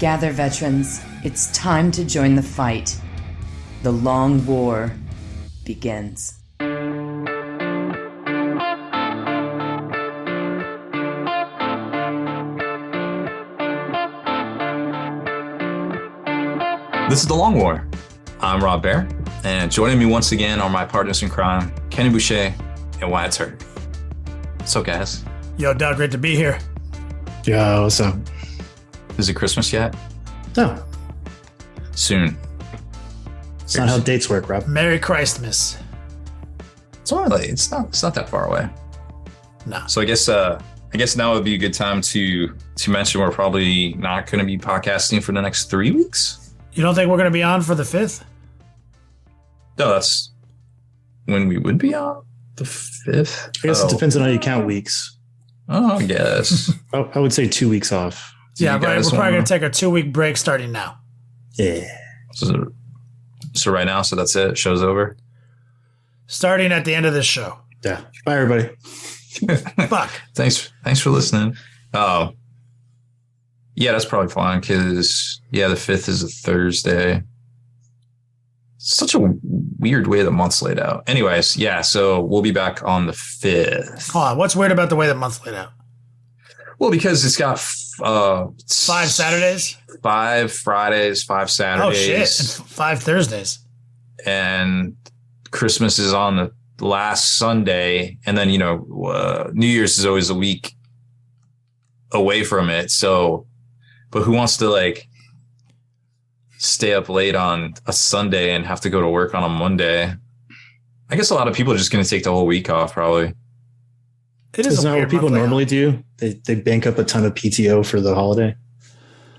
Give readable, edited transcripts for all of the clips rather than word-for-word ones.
Gather, veterans. It's time to join the fight. The long war begins. This is The Long War. I'm Rob Baer, and joining me once again are my partners in crime, Kenny Boucher and Wyatt Turk. What's up, guys? Yo, Doug, great to be here. Yo, what's up? Is it Christmas yet? No, Soon. it's not how dates work, Rob. Merry Christmas. It's only it's not that far away. No. So I guess now would be a good time to mention we're probably not going to be podcasting for the next 3 weeks. You don't think we're going to be on for the 5th? No, that's when we would be on the 5th. I guess it depends on how you count weeks. Oh, I guess. I would say 2 weeks off. Yeah, but we're probably going to take a 2-week break starting now. Yeah. So right now, so that's it. Show's over. Starting at the end of this show. Yeah. Bye, everybody. Fuck. Thanks for listening. Yeah, that's probably fine because the 5th is a Thursday. Such a weird way the month's laid out. Anyways, yeah, so we'll be back on the 5th. Hold on, what's weird about the way the month's laid out? Well, because it's got 5 Saturdays? 5 Fridays, 5 Saturdays. Oh, shit. And 5 Thursdays. And Christmas is on the last Sunday. And then, New Year's is always a week away from it. So, but who wants to stay up late on a Sunday and have to go to work on a Monday? I guess a lot of people are just going to take the whole week off, probably. It is not what people normally do. They bank up a ton of PTO for the holiday.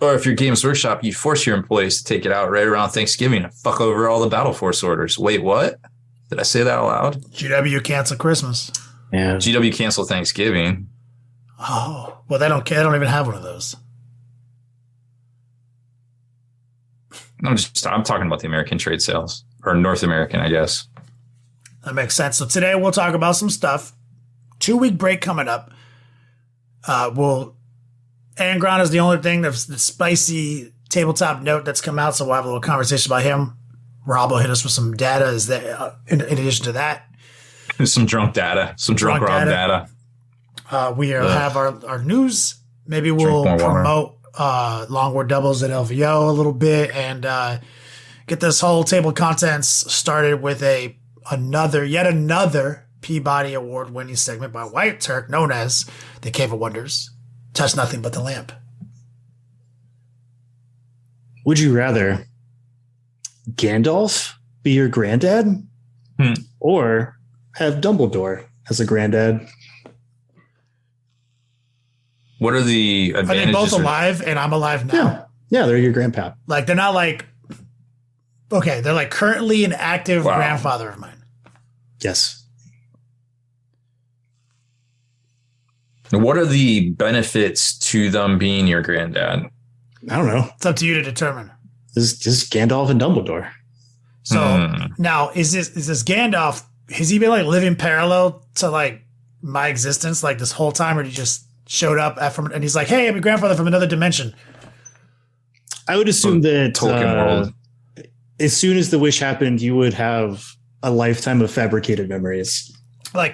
Or if you're Games Workshop, you force your employees to take it out right around Thanksgiving and fuck over all the Battle Force orders. Wait, what? Did I say that out loud? GW cancel Christmas. Yeah. GW cancel Thanksgiving. Oh, well, they don't care. They don't even have one of those. I'm talking about the American trade sales, or North American, I guess. That makes sense. So today we'll talk about some stuff. 2-week break coming up. Angron is the only thing that's the spicy tabletop note that's come out, so we'll have a little conversation about him. Rob will hit us with some data. Is that in addition to that? Some drunk data, some drunk Rob data. We have our news. Maybe we'll promote Long War Doubles at LVO a little bit and get this whole table of contents started with yet another Peabody Award winning segment by Wyatt Turk, known as the Cave of Wonders. Touch nothing but the lamp. Would you rather Gandalf be your granddad or have Dumbledore as a granddad? What are the advantages? Are they both alive and I'm alive now? Yeah, they're your grandpa. They're not they're currently an active grandfather of mine. Yes. What are the benefits to them being your granddad? I don't know. It's up to you to determine. Just Gandalf and Dumbledore. So now is this Gandalf, has he been living parallel to my existence this whole time, or he just showed up and he's like, hey, I'm your grandfather from another dimension? I would assume that Tolkien world. As soon as the wish happened, you would have a lifetime of fabricated memories.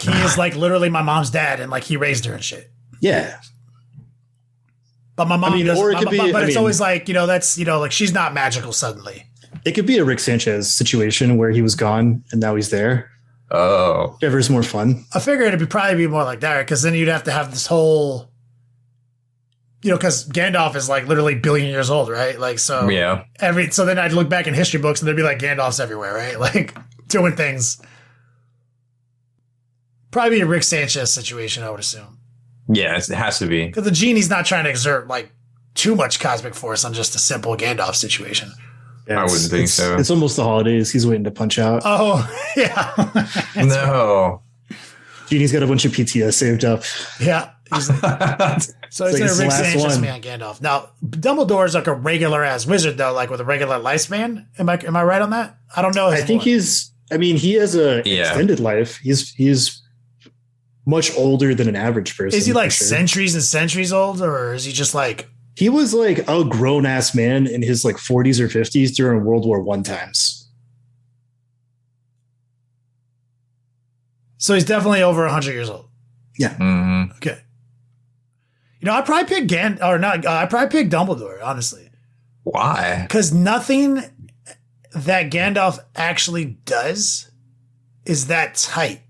He is literally my mom's dad and he raised her and shit. Yeah. But my mom or it could be, it's always that's, she's not magical suddenly. It could be a Rick Sanchez situation where he was gone and now he's there. Oh. Whichever's more fun. I figure it'd probably be more like that, because then you'd have to have this whole, because Gandalf is literally a billion years old, right? So yeah. So then I'd look back in history books and there'd be Gandalf's everywhere, right? Doing things. Probably be a Rick Sanchez situation, I would assume. Yeah, it has to be. Because the genie's not trying to exert too much cosmic force on just a simple Gandalf situation. Yeah, I wouldn't think so. It's almost the holidays. He's waiting to punch out. Oh, yeah. No. Genie's got a bunch of PTS saved up. Yeah. So it's a Rick Sanchez me on Gandalf. Now, Dumbledore's a regular ass wizard though, with a regular lifespan. Am I right on that? I don't know. I think he has a extended life. He's much older than an average person. Is he centuries and centuries old, or is he just He was like a grown ass man in his like 40s or 50s during World War I times. So he's definitely over 100 years old. Yeah. Mm-hmm. Okay. You know, I'd probably pick I'd probably pick Dumbledore, honestly. Why? Because nothing that Gandalf actually does is that tight.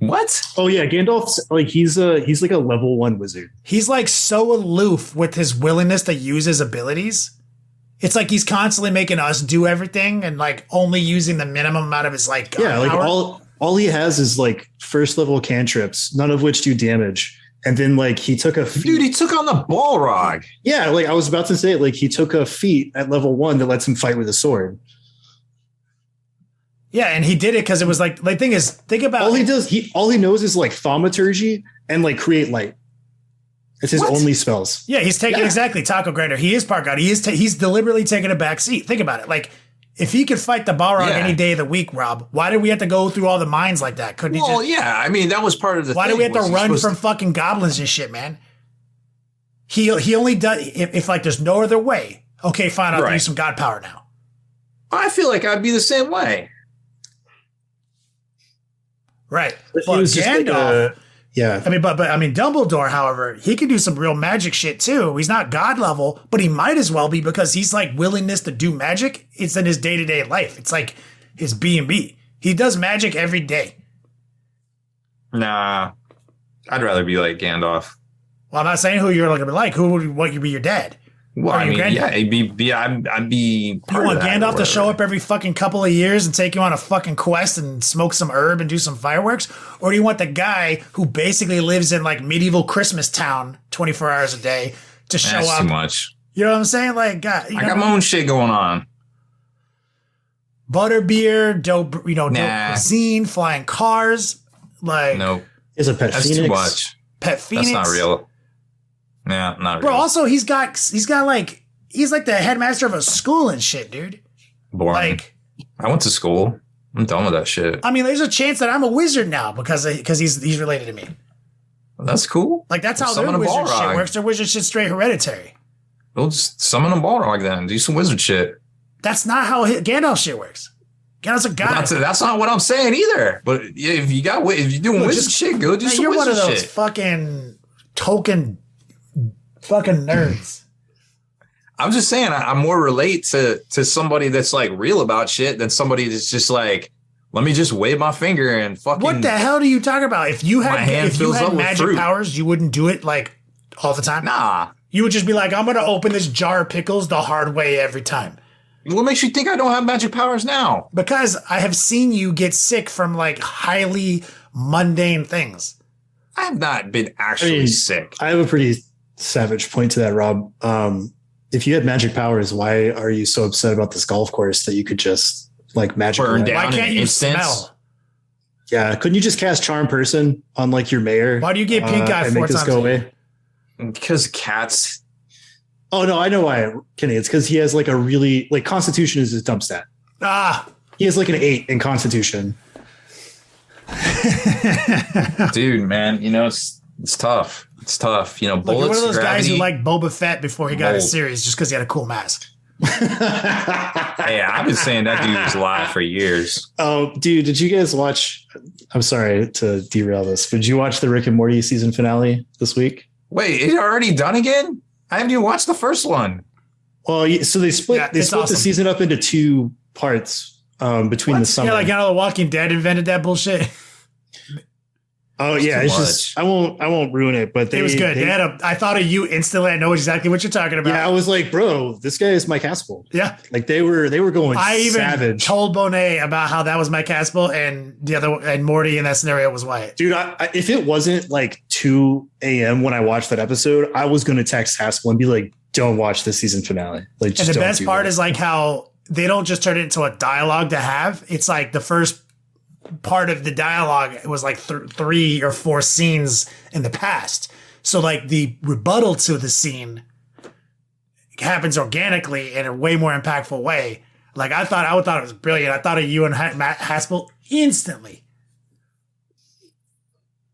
What? Oh yeah, Gandalf's like he's like a level 1 wizard. He's like so aloof with his willingness to use his abilities. It's like he's constantly making us do everything and like only using the minimum amount of his like yeah, like power. all he has is like first level cantrips, none of which do damage. And then like he took a feat. Dude, he took on the Balrog. Yeah, like I was about to say, like he took a feat at level 1 that lets him fight with a sword. Yeah, and he did it because it was like the thing is, think about all he knows is like thaumaturgy and like create light. It's his only spells. Yeah, he's taking exactly Taco Grinder. He is part god. He's deliberately taking a back seat. Think about it. Like if he could fight the Balrog any day of the week, Rob, why did we have to go through all the mines like that? Couldn't he just? Well, yeah. I mean, that was part of the. Why thing. do we have to run from fucking goblins and shit, man? He only does if like there's no other way. Okay, fine. I'll use some god power now. I feel like I'd be the same way. Right, but Gandalf. Yeah, I mean, but Dumbledore, however, he can do some real magic shit too. He's not god level, but he might as well be because he's like willingness to do magic. It's in his day-to-day life. It's like his B&B. He does magic every day. Nah, I'd rather be like Gandalf. Well, I'm not saying who you're going to be like. Who would be your dad? Well, I mean, yeah, I'd be. You want Gandalf to show up every fucking couple of years and take you on a fucking quest and smoke some herb and do some fireworks? Or do you want the guy who basically lives in like medieval Christmas town 24 hours a day to show That's up? too much. You know what I'm saying? Like, God, I got my own shit going on. Butterbeer, dope cuisine, flying cars. Like, nope. Is a pet That's phoenix. too much. Pet Phoenix. That's not real. Yeah, not Bro, real. also he's like the headmaster of a school and shit, dude. Boring. Like, I went to school. I'm done with that shit. I mean, there's a chance that I'm a wizard now because he's related to me. That's cool. Like that's how Summon their a wizard shit Balrog. works. Their wizard shit's straight hereditary. We'll just summon a Balrog then. Do some wizard shit. That's not how Gandalf shit works. Gandalf's a god. That's not what I'm saying either. But if you're doing wizard shit, go do some you're wizard one of those shit. fucking token fucking nerds. I'm just saying I more relate to somebody that's like real about shit than somebody that's just like, let me just wave my finger and fucking. What the hell do you talk about? If you had magic powers, you wouldn't do it like all the time. Nah. You would just be like, I'm gonna open this jar of pickles the hard way every time. What makes you think I don't have magic powers now? Because I have seen you get sick from like highly mundane things. I have not been actually sick. I have a pretty savage point to that, Rob. If you had magic powers, why are you so upset about this golf course that you could just like magic burn away? down? Why can't you smell? Yeah, couldn't you just cast Charm Person on like your mayor? Why do you get pink eye and 4 make this times go a year? away? Because cats. Oh no, I know why, Kenny. It's because he has like a really like Constitution is his dump stat. He has like an 8 in Constitution. Dude, man, it's tough. It's tough. Look, bullets. you're one of those gravity, guys who liked Boba Fett before he got his series just because he had a cool mask. Hey, I've been saying that dude was alive for years. Oh, dude, did you guys watch? I'm sorry to derail this, but did you watch the Rick and Morty season finale this week? Wait, it's already done again? I haven't even watched the first one. Well, so they split. Yeah, they split awesome. the season up into 2 parts between the summer. Yeah, like The Walking Dead invented that bullshit. Oh yeah, it's just I won't ruin it, but It was good. I thought of you instantly. I know exactly what you're talking about. Yeah, I was like, bro, this guy is Mike Haspel. Yeah, like they were going. I even savage. told Bonet about how that was Mike Haspel, and the other and Morty in that scenario was Wyatt. Dude, if it wasn't like 2 a.m. when I watched that episode, I was going to text Haspel and be like, "Don't watch the season finale." Like, just and the don't best do part that. is like how they don't just turn it into a dialogue to have. It's like the first part of the dialogue was like 3 or 4 scenes in the past. So like the rebuttal to the scene happens organically in a way more impactful way. Like I thought it was brilliant. I thought of you and Matt Haspel instantly.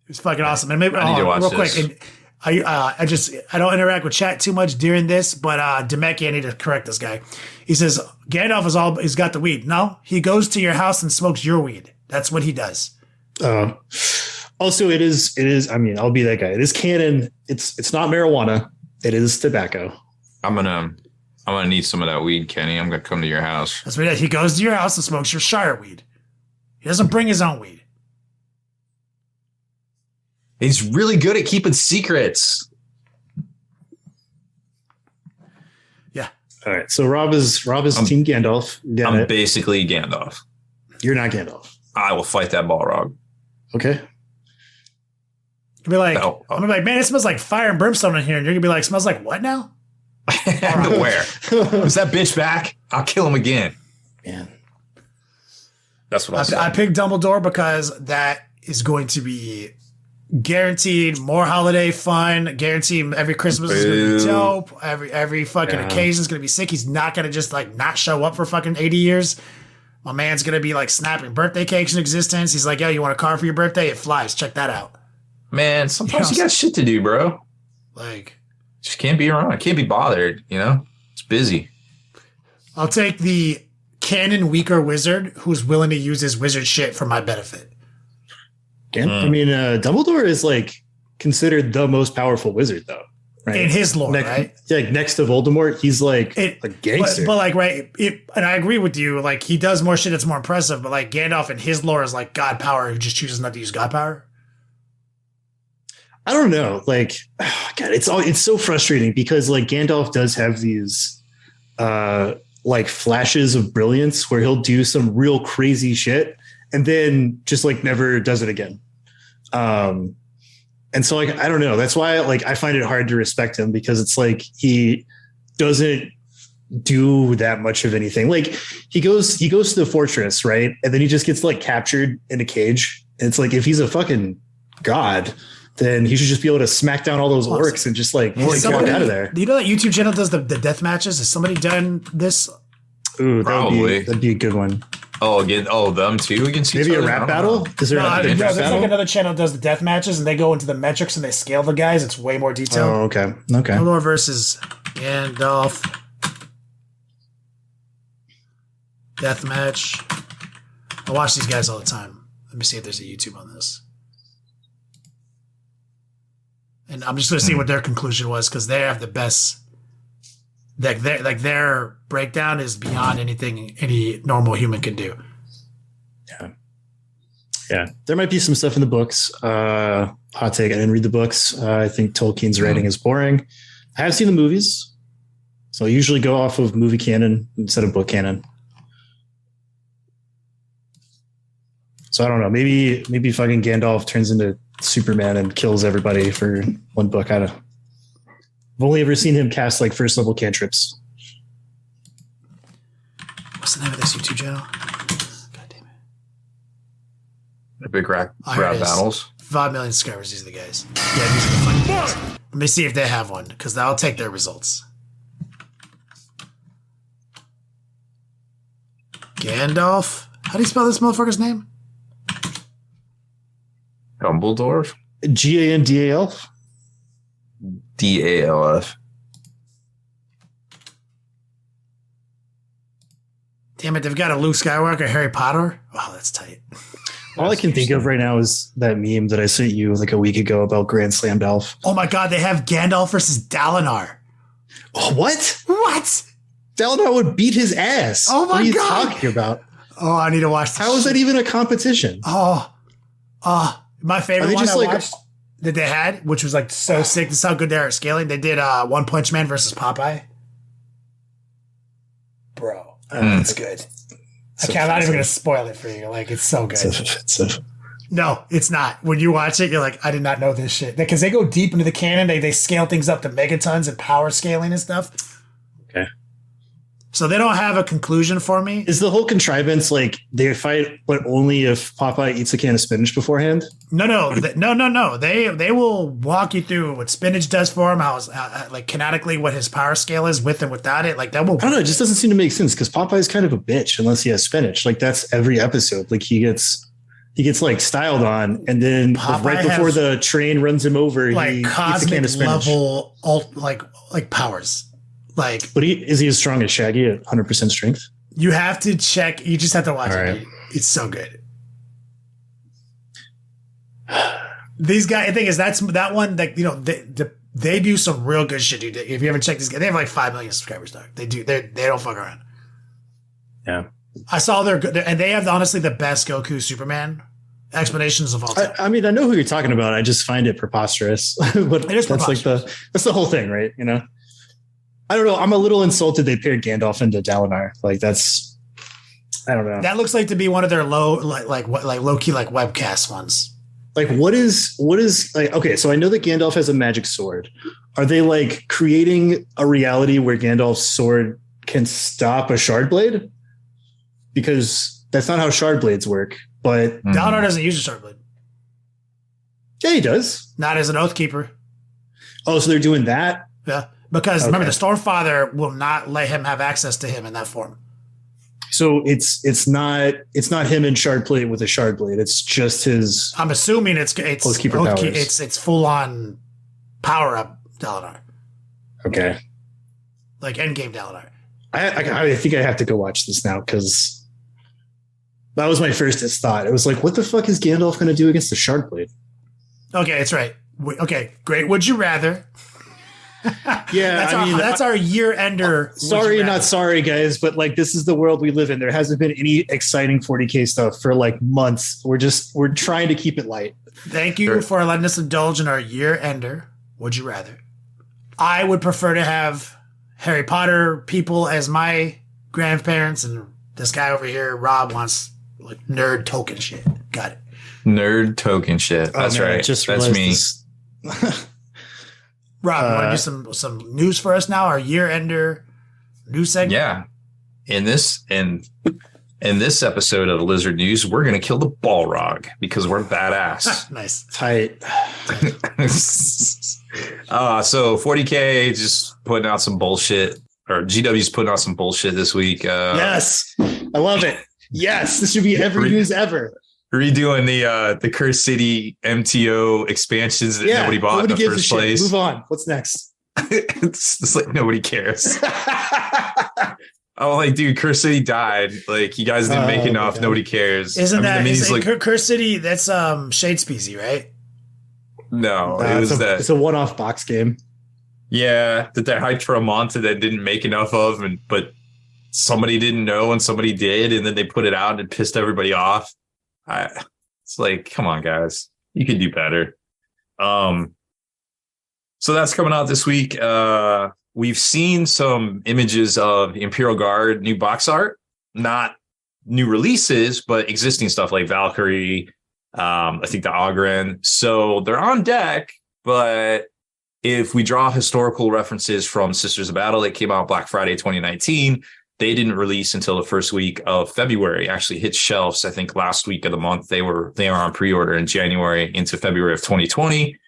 It was fucking awesome. And maybe I need to watch real this. quick. And I don't interact with chat too much during this, but Demeki, I need to correct this guy. He says Gandalf he's got the weed. No, he goes to your house and smokes your weed. That's what he does. Also, it is. I mean, I'll be that guy. It is canon. It's not marijuana. It is tobacco. I'm gonna need some of that weed, Kenny. I'm gonna come to your house. That's what he does. He goes to your house and smokes your Shire weed. He doesn't bring his own weed. He's really good at keeping secrets. Yeah. All right. So Rob is Team Gandalf. I'm basically Gandalf. You're not Gandalf. I will fight that Balrog. Okay. You'll be like, I'm gonna be like, man, it smells like fire and brimstone in here, and you're gonna be like, smells like what now? Where? Is that bitch back? I'll kill him again. Man. That's what I picked Dumbledore because that is going to be guaranteed more holiday fun. Guaranteed every Christmas is gonna be dope. Every fucking occasion is gonna be sick. He's not gonna just like not show up for fucking 80 years. My man's gonna be like snapping birthday cakes in existence. He's like, yo, you want a car for your birthday? It flies. Check that out. Man, sometimes you got shit to do, bro. Like, just can't be around. I can't be bothered, you know? It's busy. I'll take the canon weaker wizard who's willing to use his wizard shit for my benefit. I mean, Dumbledore is like considered the most powerful wizard, though. Right? In his lore, right? Like next to Voldemort, he's like a gangster. But like, right, and I agree with you. Like, he does more shit that's more impressive. But like, Gandalf in his lore is like God power who just chooses not to use God power. I don't know. Like, God, it's so frustrating because like Gandalf does have these like flashes of brilliance where he'll do some real crazy shit and then just like never does it again. And so like, I don't know. That's why like I find it hard to respect him because it's like he doesn't do that much of anything. Like he goes to the fortress, right? And then he just gets like captured in a cage. And it's like if he's a fucking god, then he should just be able to smack down all those orcs and just like walk out of there. Do you know that YouTube channel does the death matches? Has somebody done this? Ooh, that'd be a good one. Oh, again, them too against each Maybe other? a rap battle? Is there there's like another channel that does the death matches and they go into the metrics and they scale the guys. It's way more detailed. Oh, okay. Dumbledore versus Gandalf. Death match. I watch these guys all the time. Let me see if there's a YouTube on this. And I'm just going to see what their conclusion was because they have the best. Their breakdown is beyond anything any normal human can do. Yeah. There might be some stuff in the books. Hot take. I didn't read the books. I think Tolkien's writing is boring. I have seen the movies. So I usually go off of movie canon instead of book canon. So I don't know. Maybe fucking Gandalf turns into Superman and kills everybody for one book. I don't know. I've only ever seen him cast like first level cantrips. What's the name of this YouTube channel? God damn it. The big rap battles. 5 million subscribers. These are the guys. Yeah, these are the funny guys. Let me see if they have one because I'll take their results. Gandalf. How do you spell this motherfucker's name? Dumbledore? Gandalf? DALF. Damn it, they've got a Luke Skywalker, Harry Potter. Oh, that's tight. All I can think of right now is that meme that I sent you like a week ago about Grand Slam Dolph. Oh my god, they have Gandalf versus Dalinar. Oh, what? What? Dalinar would beat his ass. Oh my god. What are you talking about? Oh, I need to watch this. How is that even a competition? My favorite one I watched that they had, which was like so sick. This is how good they are at scaling. They did One Punch Man versus Popeye. Bro, it's good. I'm not even going to spoil it for you. Like, it's so good. It's offensive. No, it's not. When you watch it, you're like, I did not know this shit. Because they go deep into the canon. They scale things up to megatons and power scaling and stuff. Okay. So they don't have a conclusion for me. Is the whole contrivance like they fight, but only if Popeye eats a can of spinach beforehand? No. They will walk you through what spinach does for him, how like canonically what his power scale is with and without it. Like that will. I don't know. It just doesn't seem to make sense because Popeye's kind of a bitch unless he has spinach. Like that's every episode. Like he gets he gets like styled on, and then right before the train runs him over, like he cosmic eats a can of spinach. level like powers. Like, but is he as strong as Shaggy at 100% strength? You have to check. You just have to watch All it. right. It's so good. These guys, the thing is, that's that one that, you know, they do some real good shit, dude. If you ever check these guys, they have like 5 million subscribers, dog. They don't fuck around. Yeah. I saw their, and they have honestly the best Goku Superman explanations of all time. I mean, I know who you're talking about. I just find it preposterous. But It is that's preposterous. like that's the whole thing, right? You know, I don't know. I'm a little insulted they paired Gandalf into Dalinar. Like I don't know. That looks like to be one of their low key like webcast ones. Like what is like, okay, so I know that Gandalf has a magic sword. Are they like creating a reality where Gandalf's sword can stop a shard blade? Because that's not how shard blades work. But Dalinar doesn't use a shard blade. Yeah, he does. Not as an oath keeper. Oh, so they're doing that? Yeah. Because remember, the Stormfather will not let him have access to him in that form. So it's not him in shard blade with a shard blade. It's just his. I'm assuming it's Oathkeeper powers. It's full on power up Dalinar. Okay. Like endgame Dalinar. I think I have to go watch this now because that was my first thought. It was like, what the fuck is Gandalf going to do against the shard blade? Okay, that's right. Okay, great. Would you rather? Yeah, that's our year ender. Sorry, not sorry, guys, but like this is the world we live in. There hasn't been any exciting 40K stuff for like months. We're trying to keep it light. Thank you for letting us indulge in our year ender. Would you rather? I would prefer to have Harry Potter people as my grandparents, and this guy over here, Rob, wants like nerd token shit. Got it. Nerd token shit. That's right. That's me. Rob, you want to do some news for us now? Our year ender news segment? Yeah. In this episode of Lizard News, we're gonna kill the Balrog because we're badass. Nice. Tight. So 40K just putting out some bullshit, or GW's putting out some bullshit this week. Yes. I love it. Yes. This should be every news ever. Redoing the Curse City MTO expansions that nobody bought in the first place. Move on. What's next? it's like nobody cares. Oh, like, dude, Curse City died. Like, you guys didn't make enough. Nobody cares. Curse City? That's Shadespeasy, right? No, it's a one-off box game. Yeah, that they hyped for a month and then didn't make enough of, but somebody didn't know and somebody did, and then they put it out and it pissed everybody off. It's like, come on, guys, you can do better. So that's coming out this week. We've seen some images of Imperial Guard new box art, not new releases, but existing stuff like Valkyrie. I think the Angron. So they're on deck, but if we draw historical references from Sisters of Battle that came out Black Friday 2019, they didn't release until the first week of February. Actually hit shelves, I think, last week of the month. They were on pre-order in January into February of 2020.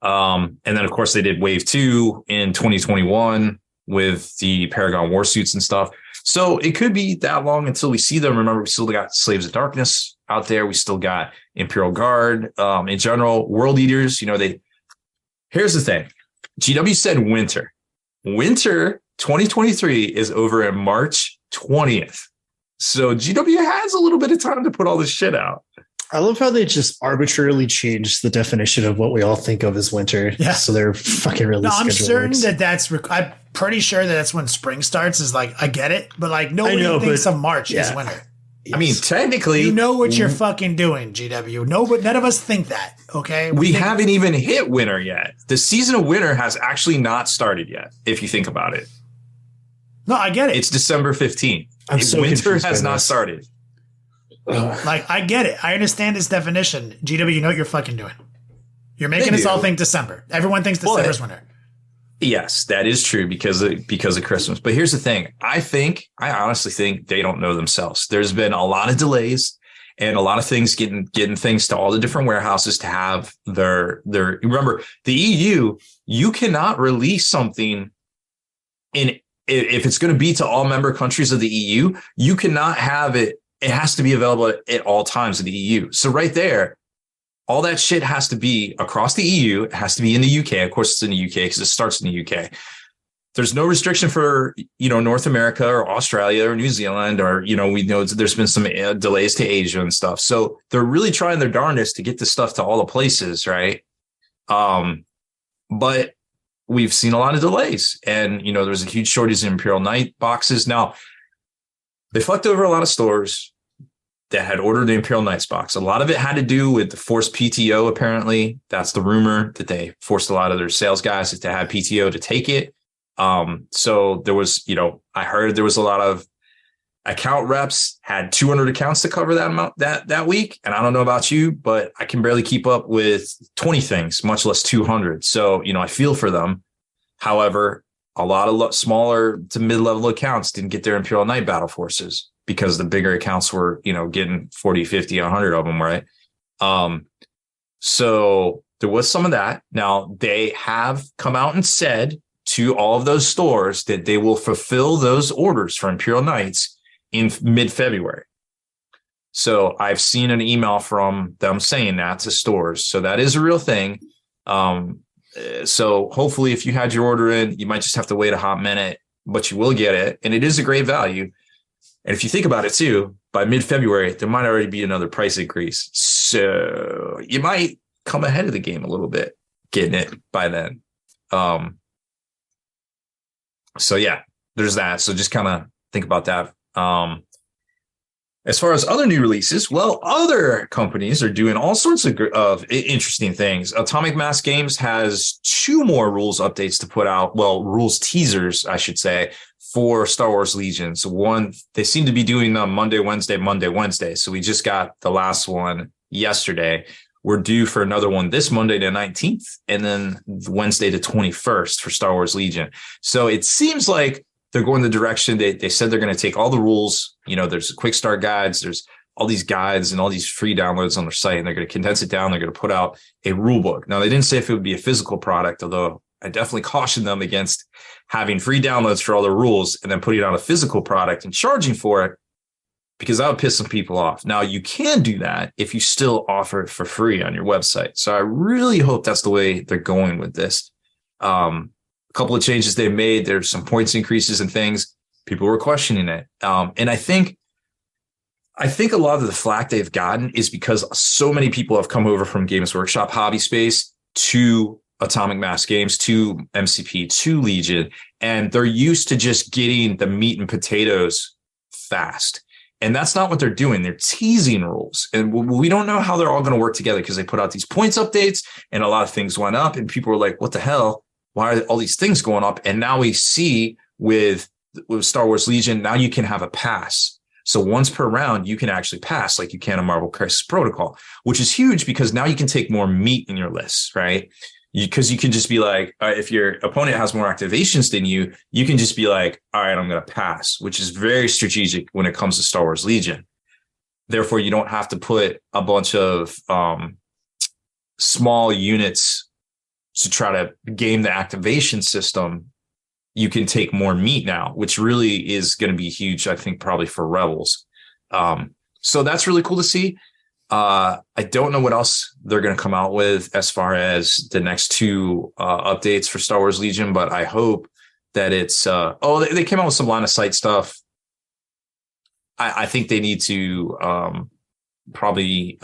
And then, of course, they did Wave 2 in 2021 with the Paragon war suits and stuff. So it could be that long until we see them. Remember, we still got Slaves of Darkness out there. We still got Imperial Guard. In general, World Eaters, here's the thing. GW said winter. Winter 2023 is over in March 20th. So GW has a little bit of time to put all this shit out. I love how they just arbitrarily changed the definition of what we all think of as winter. Yeah. So they're fucking really. I'm certain I'm pretty sure that's when spring starts. Is like, I get it, but like nobody thinks of March as winter. Yes. I mean, technically, you know what you're fucking doing, GW. No, but none of us think that. Okay, we haven't even hit winter yet. The season of winter has actually not started yet. If you think about it. No, I get it. It's December 15th. Winter has not started. Like, I get it. I understand this definition. GW, you know what you're fucking doing. You're making us all think December. Everyone thinks December's winter. Yes, that is true because of Christmas. But here's the thing. I honestly think they don't know themselves. There's been a lot of delays and a lot of things getting things to all the different warehouses to have their remember, the EU, you cannot release something if it's going to be to all member countries of the EU, you cannot have it it has to be available at all times in the EU. So right there, all that shit has to be across the EU. It has to be in the UK. Of course, it's in the UK because it starts in the UK. There's no restriction for, North America or Australia or New Zealand, or, we know there's been some delays to Asia and stuff. So they're really trying their darndest to get this stuff to all the places, right? But we've seen a lot of delays, and, there's a huge shortage in Imperial Knight boxes. Now, they fucked over a lot of stores that had ordered the Imperial Knights box. A lot of it had to do with the forced PTO, apparently. That's the rumor, that they forced a lot of their sales guys to have PTO to take it. So there was, I heard there was a lot of account reps had 200 accounts to cover that amount that week. And I don't know about you, but I can barely keep up with 20 things, much less 200. So, I feel for them. However, a lot of smaller to mid-level accounts didn't get their Imperial Knight battle forces because the bigger accounts were, getting 40, 50, 100 of them. Right. So there was some of that. Now they have come out and said to all of those stores that they will fulfill those orders for Imperial Knights in mid-February. So I've seen an email from them saying that to stores. So that is a real thing. So hopefully if you had your order in, you might just have to wait a hot minute, but you will get it. And it is a great value. And if you think about it too, by mid-February, there might already be another price increase. So you might come ahead of the game a little bit, getting it by then. So yeah, there's that. So just kind of think about that. As far as other new releases, well, other companies are doing all sorts of interesting things. Atomic Mass Games has 2 more rules updates to put out. Well, rules teasers, I should say, for Star Wars Legion. So one, they seem to be doing them Monday, Wednesday. So we just got the last one yesterday. We're due for another one this Monday the 19th, and then Wednesday the 21st for Star Wars Legion. So it seems like they're going the direction they said they're going to take all the rules. There's quick start guides, there's all these guides and all these free downloads on their site, and they're going to condense it down. They're going to put out a rule book. Now, they didn't say if it would be a physical product, although I definitely caution them against having free downloads for all the rules and then putting out a physical product and charging for it, because that would piss some people off. Now, you can do that if you still offer it for free on your website. So I really hope that's the way they're going with this. A couple of changes they've made. There's some points increases and things. People were questioning it. And I think a lot of the flack they've gotten is because so many people have come over from Games Workshop hobby space to Atomic Mass Games, to MCP, to Legion, and they're used to just getting the meat and potatoes fast. And that's not what they're doing. They're teasing rules. And we don't know how they're all going to work together, because they put out these points updates and a lot of things went up and people were like, what the hell? Why are all these things going up? And now we see with Star Wars Legion, now you can have a pass. So once per round, you can actually pass like you can in Marvel Crisis Protocol, which is huge because now you can take more meat in your lists, right? Because you can just be like, if your opponent has more activations than you, you can just be like, all right, I'm going to pass, which is very strategic when it comes to Star Wars Legion. Therefore, you don't have to put a bunch of small units to try to game the activation system. You can take more meat now, which really is going to be huge, I think, probably for Rebels. So that's really cool to see. I don't know what else they're going to come out with as far as the next 2 updates for Star Wars Legion, but I hope that it's they came out with some line of sight stuff. I think they need to probably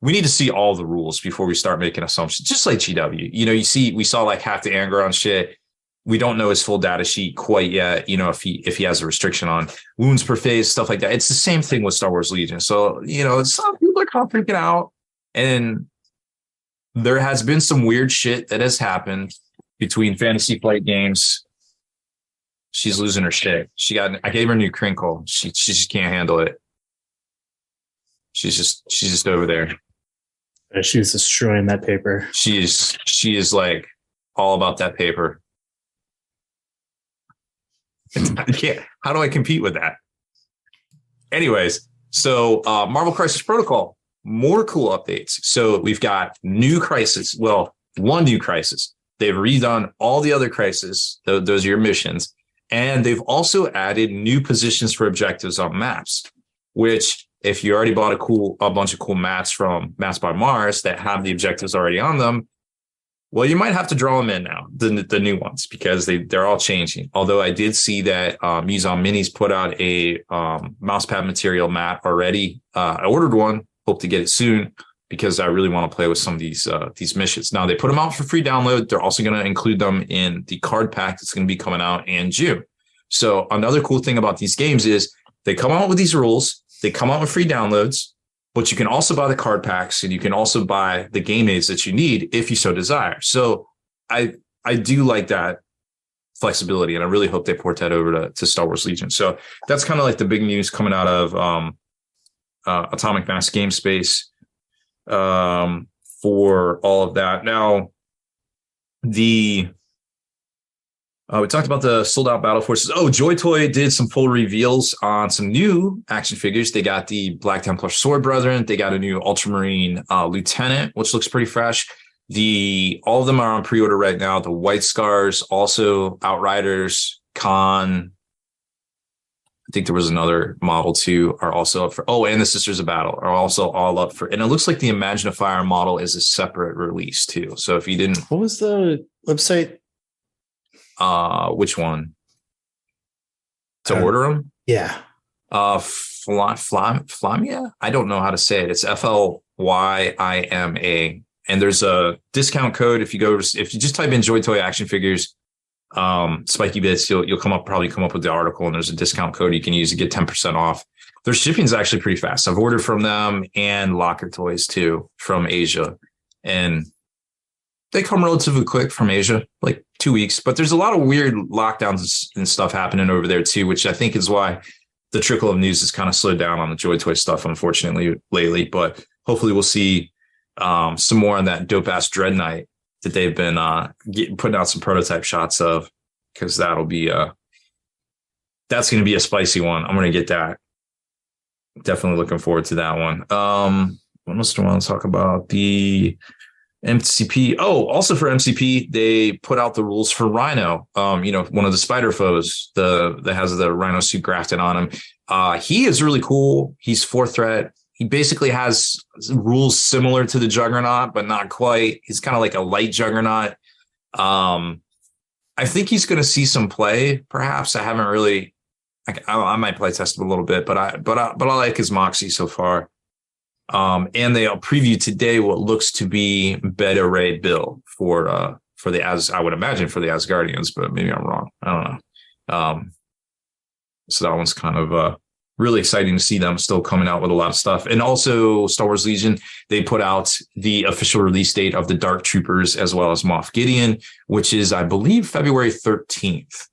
we need to see all the rules before we start making assumptions, just like GW. We saw like half the Angron shit. We don't know his full data sheet quite yet, if he has a restriction on wounds per phase, stuff like that. It's the same thing with Star Wars Legion. So, some people are kind of freaking out, and there has been some weird shit that has happened between Fantasy Flight Games. She's losing her shit. I gave her a new crinkle. She just can't handle it. She's just over there. She was destroying that paper. She is like all about that paper. How do I compete with that? Anyways, so Marvel Crisis Protocol, more cool updates. So we've got new crisis. Well, one new crisis. They've redone all the other crises. Those are your missions. And they've also added new positions for objectives on maps. which if you already bought a bunch of cool mats from Mats by Mars that have the objectives already on them, well, you might have to draw them in now, the new ones, because they're all changing. Although I did see that Muson Minis put out a mousepad material mat already. I ordered one, hope to get it soon, because I really want to play with some of these missions. Now, they put them out for free download. They're also going to include them in the card pack that's going to be coming out in June. So another cool thing about these games is they come out with these rules. They come out with free downloads. But you can also buy the card packs, and you can also buy the game aids that you need if you so desire. So I do like that flexibility, and I really hope they port that over to Star Wars Legion. So that's kind of like the big news coming out of Atomic Mass Game Space for all of that. Now, we talked about the sold out battle forces. Oh, Joy Toy did some full reveals on some new action figures. They got the Black Templar Sword Brethren. They got a new Ultramarine Lieutenant, which looks pretty fresh. All of them are on pre-order right now. The White Scars, also Outriders, Khan. I think there was another model too, are also up for. Oh, and the Sisters of Battle are also all up for. And it looks like the Imaginifier model is a separate release too. So if you didn't, what was the website? Which one? To order them? Yeah. Flamia? I don't know how to say it. It's FLYIMA. And there's a discount code if you just type in Joy Toy action figures, Spiky Bits, you'll probably come up with the article, and there's a discount code you can use to get 10% off. Their shipping is actually pretty fast. I've ordered from them and Locker Toys too from Asia, and they come relatively quick from Asia, like 2 weeks. But there's a lot of weird lockdowns and stuff happening over there too, which I think is why the trickle of news has kind of slowed down on the Joy Toy stuff, unfortunately, lately. But hopefully we'll see some more on that dope ass Dread Knight that they've been putting out some prototype shots of, because that's going to be a spicy one. I'm going to get that. Definitely looking forward to that one. What else do I want to talk about? The MCP. Oh, also for MCP, they put out the rules for Rhino. One of the spider foes, that has the Rhino suit grafted on him. He is really cool. He's 4th threat. He basically has rules similar to the Juggernaut, but not quite. He's kind of like a light Juggernaut. I think he's going to see some play. Perhaps I haven't really. I might play test him a little bit, but I like his moxie so far. And they'll preview today what looks to be Beta Ray Bill for the I would imagine for the Asgardians, but maybe I'm wrong. I don't know. So that one's kind of really exciting to see them still coming out with a lot of stuff. And also Star Wars Legion, they put out the official release date of the Dark Troopers as well as Moff Gideon, which is, I believe, February 13th.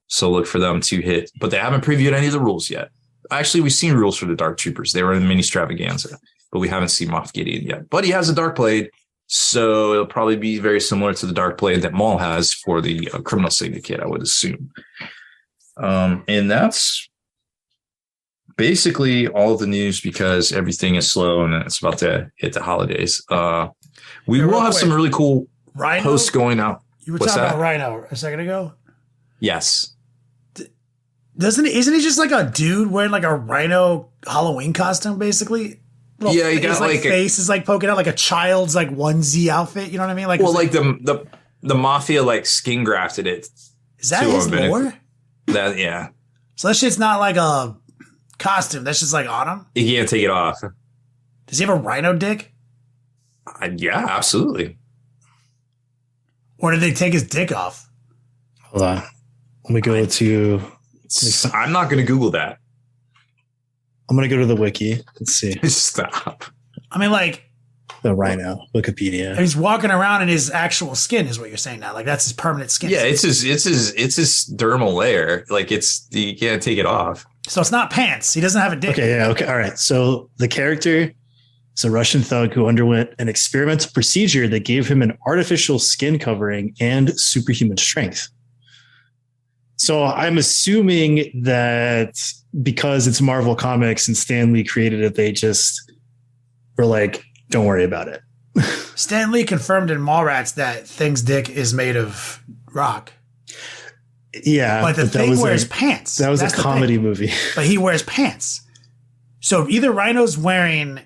So look for them to hit, but they haven't previewed any of the rules yet. Actually, we've seen rules for the Dark Troopers. They were in Mini Stravaganza, but we haven't seen Moff Gideon yet. But he has a Dark Blade, so it'll probably be very similar to the Dark Blade that Maul has for the Criminal Syndicate, I would assume. And that's basically all of the news, because everything is slow and it's about to hit the holidays. We will have some really cool Rhino? Posts going out. You were talking about Rhino a second ago? Yes. Isn't he just like a dude wearing like a Rhino Halloween costume, basically? Yeah, he got like face is like poking out like a child's like onesie outfit. You know what I mean? Like, the mafia like skin grafted it. Is that his lore? Yeah. So that shit's not like a costume. That's just like on him. You can't take it off. Does he have a rhino dick? Yeah, absolutely. Or did they take his dick off? Hold on. Let me go to. I'm not going to Google that. I'm going to go to the wiki. Let's see. Stop. I mean, like the Rhino Wikipedia. He's walking around in his actual skin, is what you're saying now. Like that's his permanent skin. Yeah, it's his dermal layer. Like you can't take it off. So it's not pants. He doesn't have a dick. Okay. Yeah. Okay. All right. So the character is a Russian thug who underwent an experimental procedure that gave him an artificial skin covering and superhuman strength. So I'm assuming that because it's Marvel Comics and Stan Lee created it, they just were like, don't worry about it. Stan Lee confirmed in Mallrats that Thing's dick is made of rock. Yeah. But the Thing wears pants. That was a comedy movie. But he wears pants. So either Rhino's wearing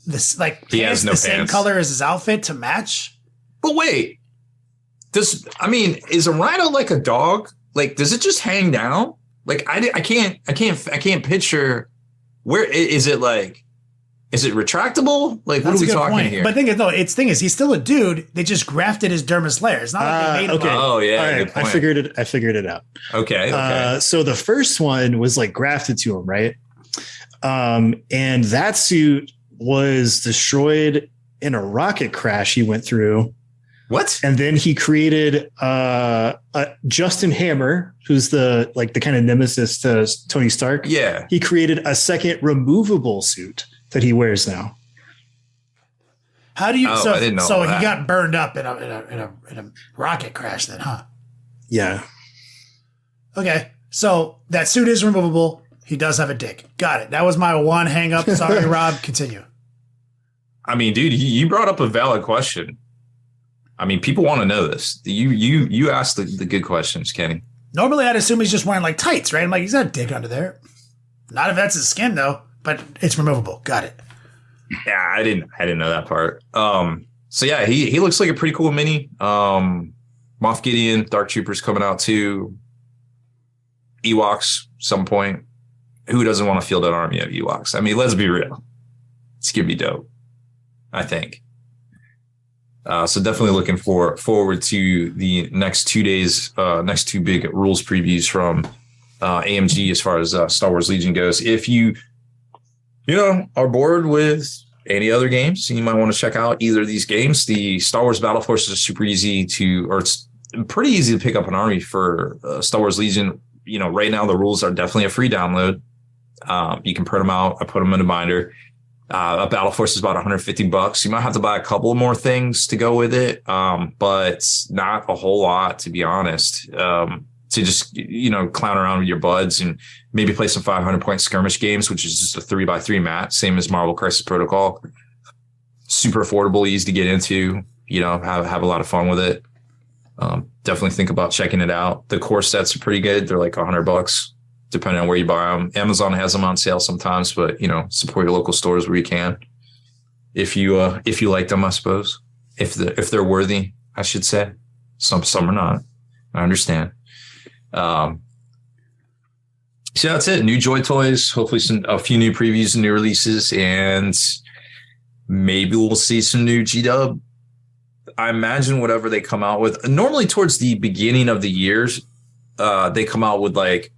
this like he has no same color as his outfit to match. But wait, is a rhino like a dog? Like, does it just hang down? Like, I can't picture where is it like? Is it retractable? Like, what are we talking here? But thing is, he's still a dude. They just grafted his dermis layer. It's not like they made him. Okay. Oh yeah, all right. I figured it out. Okay. So the first one was like grafted to him, right? And that suit was destroyed in a rocket crash he went through. What? And then he created Justin Hammer, who's the kind of nemesis to Tony Stark. Yeah. He created a second removable suit that he wears now. How do you? I didn't know so that. he got burned up in a rocket crash, then, huh? Yeah. Okay, so that suit is removable. He does have a dick. Got it. That was my one hang up. Sorry, Rob. Continue. I mean, dude, you brought up a valid question. I mean, people want to know this. You asked the good questions, Kenny. Normally, I'd assume he's just wearing like tights, right? I'm like, he's got a dick under there. Not if that's his skin, though. But it's removable. Got it. Yeah, I didn't know that part. So yeah, he looks like a pretty cool mini. Moff Gideon, Dark Troopers coming out too. Ewoks, some point. Who doesn't want to field an army of Ewoks? I mean, let's be real. It's gonna be dope, I think. So definitely looking forward to the next 2 days, next two big rules previews from AMG as far as Star Wars Legion goes. If you are bored with any other games, you might want to check out either of these games. The Star Wars Battle Forces are super easy it's pretty easy to pick up an army for Star Wars Legion. Right now the rules are definitely a free download. You can print them out. I put them in a binder. A Battle Force is about $150. You might have to buy a couple more things to go with it, but not a whole lot, to be honest. To just clown around with your buds and maybe play some 500-point skirmish games, which is just a 3x3 map, same as Marvel Crisis Protocol. Super affordable, easy to get into. Have a lot of fun with it. Definitely think about checking it out. The core sets are pretty good. They're like $100, depending on where you buy them. Amazon has them on sale sometimes, but support your local stores where you can. If you like them, I suppose. If they're worthy, I should say. Some are not. I understand. So that's it. New Joy Toys. Hopefully a few new previews and new releases, and maybe we'll see some new G-Dub. I imagine whatever they come out with. Normally towards the beginning of the years, they come out with like,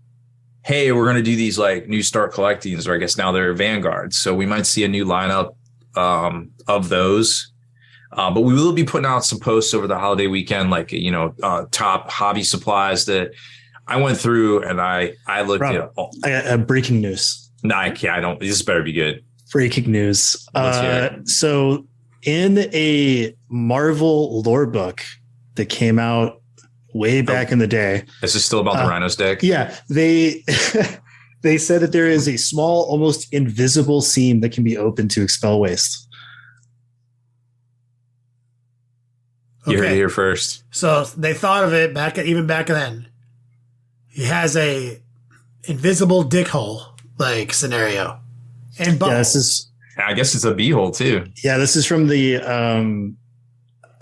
hey, we're going to do these like new start collectings, or I guess now they're Vanguards. So we might see a new lineup of those. But we will be putting out some posts over the holiday weekend, like, top hobby supplies that I went through and I looked at. I got breaking news. No, I can't. I don't. This better be good. Breaking news. Let's hear it. So in a Marvel lore book that came out way back in the day. This is still about the Rhino's deck. Yeah. They said that there is a small, almost invisible seam that can be opened to expel waste. You heard it here first. So they thought of it back then. He has a invisible dick hole like scenario. And yeah, I guess it's a b-hole too. Yeah, this is from the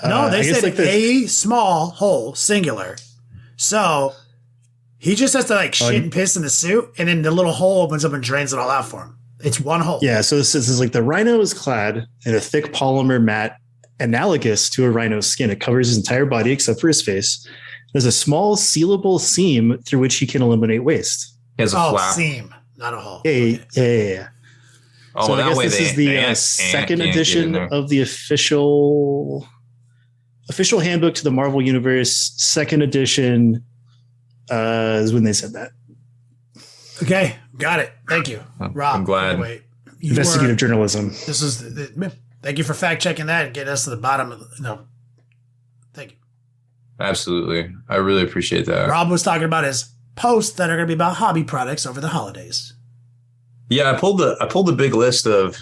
no, they said a small hole, singular. So he just has to like shit and piss in the suit, and then the little hole opens up and drains it all out for him. It's one hole. Yeah, so this is like the rhino is clad in a thick polymer mat analogous to a rhino's skin. It covers his entire body except for his face. There's a small sealable seam through which he can eliminate waste. He has a flap. Seam, not a hole. Yeah. Oh, so well, I guess this is the second edition of the official handbook to the Marvel Universe. Second edition is when they said that. Okay, got it. Thank you, Rob. I'm glad. Investigative journalism. This is. Thank you for fact checking that and getting us to the bottom of Thank you. Absolutely, I really appreciate that. Rob was talking about his posts that are going to be about hobby products over the holidays. Yeah, I pulled the big list of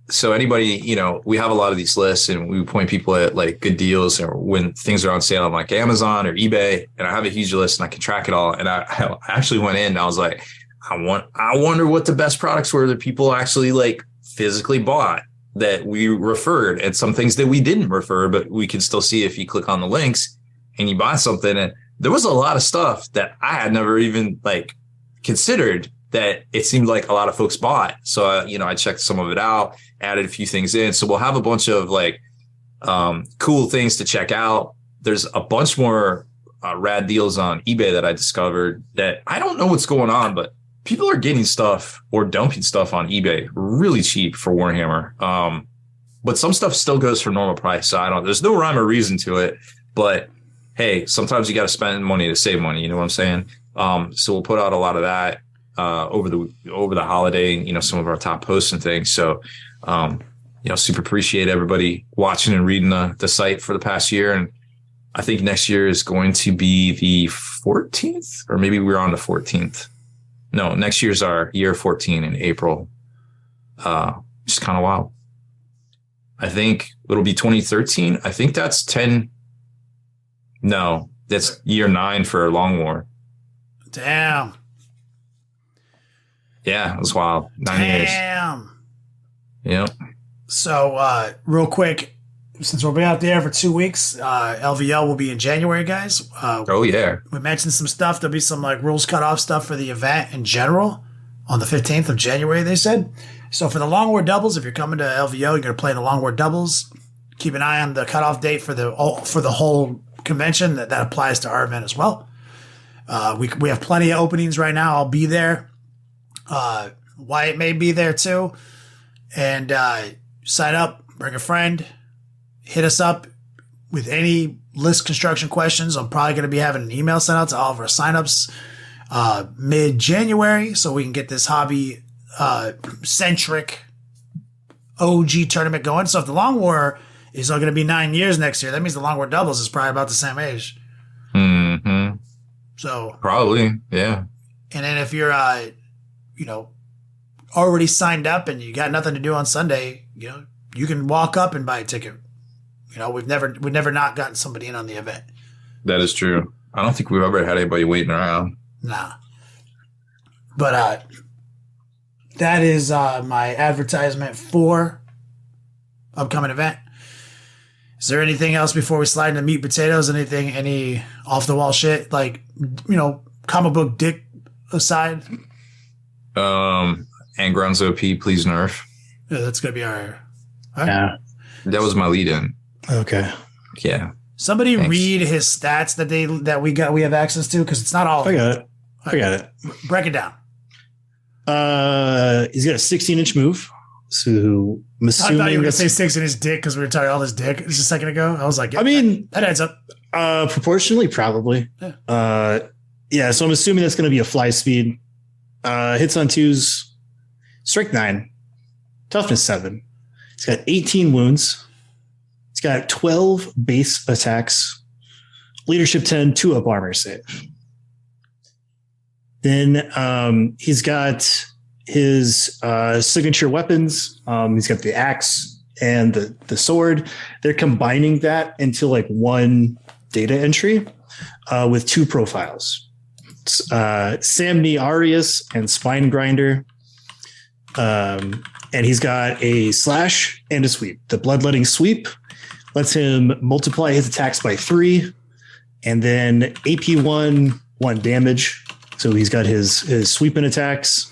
so anybody, we have a lot of these lists and we point people at like good deals or when things are on sale on like Amazon or eBay, and I have a huge list and I can track it all. And I actually went in and I was like, I wonder what the best products were that people actually like physically bought that we referred, and some things that we didn't refer, but we can still see if you click on the links and you buy something. And there was a lot of stuff that I had never even like considered that it seemed like a lot of folks bought. So, I checked some of it out, added a few things in. So we'll have a bunch of like cool things to check out. There's a bunch more rad deals on eBay that I discovered that I don't know what's going on, but people are getting stuff or dumping stuff on eBay really cheap for Warhammer. But some stuff still goes for normal price. So there's no rhyme or reason to it, but hey, sometimes you got to spend money to save money. You know what I'm saying? So we'll put out a lot of that over the holiday, some of our top posts and things. So, super appreciate everybody watching and reading the site for the past year. And I think next year is going to be the 14th, or maybe we're on the 14th. No, next year's our year 14 in April. Just kind of wild. I think it'll be 2013. I think that's 10. No, that's year 9 for Long War. Damn. Yeah, it was wild. 9 years. Damn. Yep. So, real quick, since we'll be out there for 2 weeks, LVO will be in January, guys. Oh, yeah. We mentioned some stuff. There'll be some like rules cut off stuff for the event in general on the 15th of January, they said. So for the Long War doubles, if you're coming to LVO, you're going to play the Long War doubles. Keep an eye on the cutoff date for the whole convention. That applies to our event as well. We have plenty of openings right now. I'll be there. Wyatt may be there too. And sign up, bring a friend, hit us up with any list construction questions. I'm probably going to be having an email sent out to all of our signups mid-January so we can get this hobby centric OG tournament going. So if the Long War is going to be 9 years next year, that means the Long War doubles is probably about the same age. Mm-hmm. So probably, yeah. And then if you're, already signed up and you got nothing to do on Sunday, you can walk up and buy a ticket. We've never not gotten somebody in on the event. That is true. I don't think we've ever had anybody waiting around. Nah. But that is my advertisement for upcoming event. Is there anything else before we slide into meat potatoes? Any off the wall shit like comic book dick aside? Angron's OP, please nerf. Yeah, that's gonna be our. Yeah, that was my lead in. Okay. Yeah. Somebody read his stats that we have access to, because it's not all. I got it. Break it down. He's got a 16-inch move. So I'm assuming I thought you were going to say 6-inch dick because we were talking all this dick just a second ago. I was like, yeah, that adds up. Proportionally, probably. Yeah. So I'm assuming that's going to be a fly speed. Hits on 2s, strength 9, toughness 7. He's got 18 wounds. He's got 12 base attacks, leadership 10, 2-up armor save. Then he's got his signature weapons. He's got the axe and the sword. They're combining that into like one data entry with 2 profiles. Samni Arius and Spine Grinder. And he's got a slash and a sweep. The bloodletting sweep lets him multiply his attacks by 3, and then AP 1 damage. So he's got his sweeping attacks.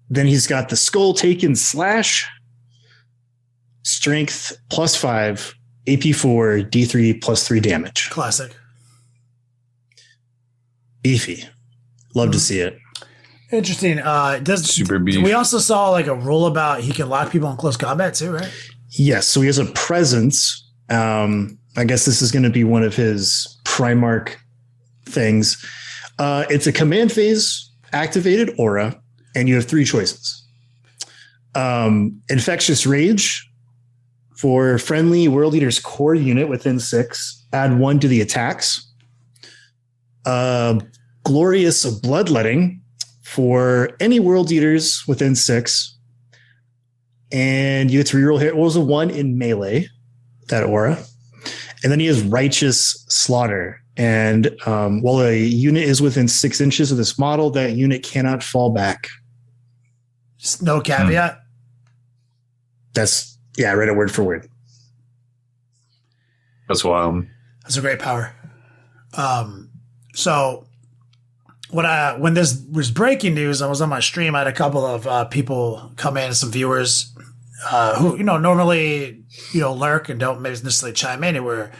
Then he's got the skull taken slash, strength +5, AP 4, D3 +3 damage. Classic. Beefy. Love to see it. Interesting. Super beef. We also saw like a rule about he can lock people in close combat too, right? Yes. So he has a presence. I guess this is going to be one of his Primarch things. It's a command phase activated aura, and you have 3 choices. Infectious Rage for friendly World Eater's core unit within 6. Add 1 to the attacks. Glorious Bloodletting for any World Eaters within 6. And you get to reroll hit rolls of 1 in melee, that aura. And then he has Righteous Slaughter. And while a unit is within 6 inches of this model, that unit cannot fall back. Just no caveat. I read it word for word. That's wild. That's a great power. So when this was breaking news, I was on my stream. I had a couple of people come in, some viewers who normally lurk and don't maybe necessarily chime in. Where,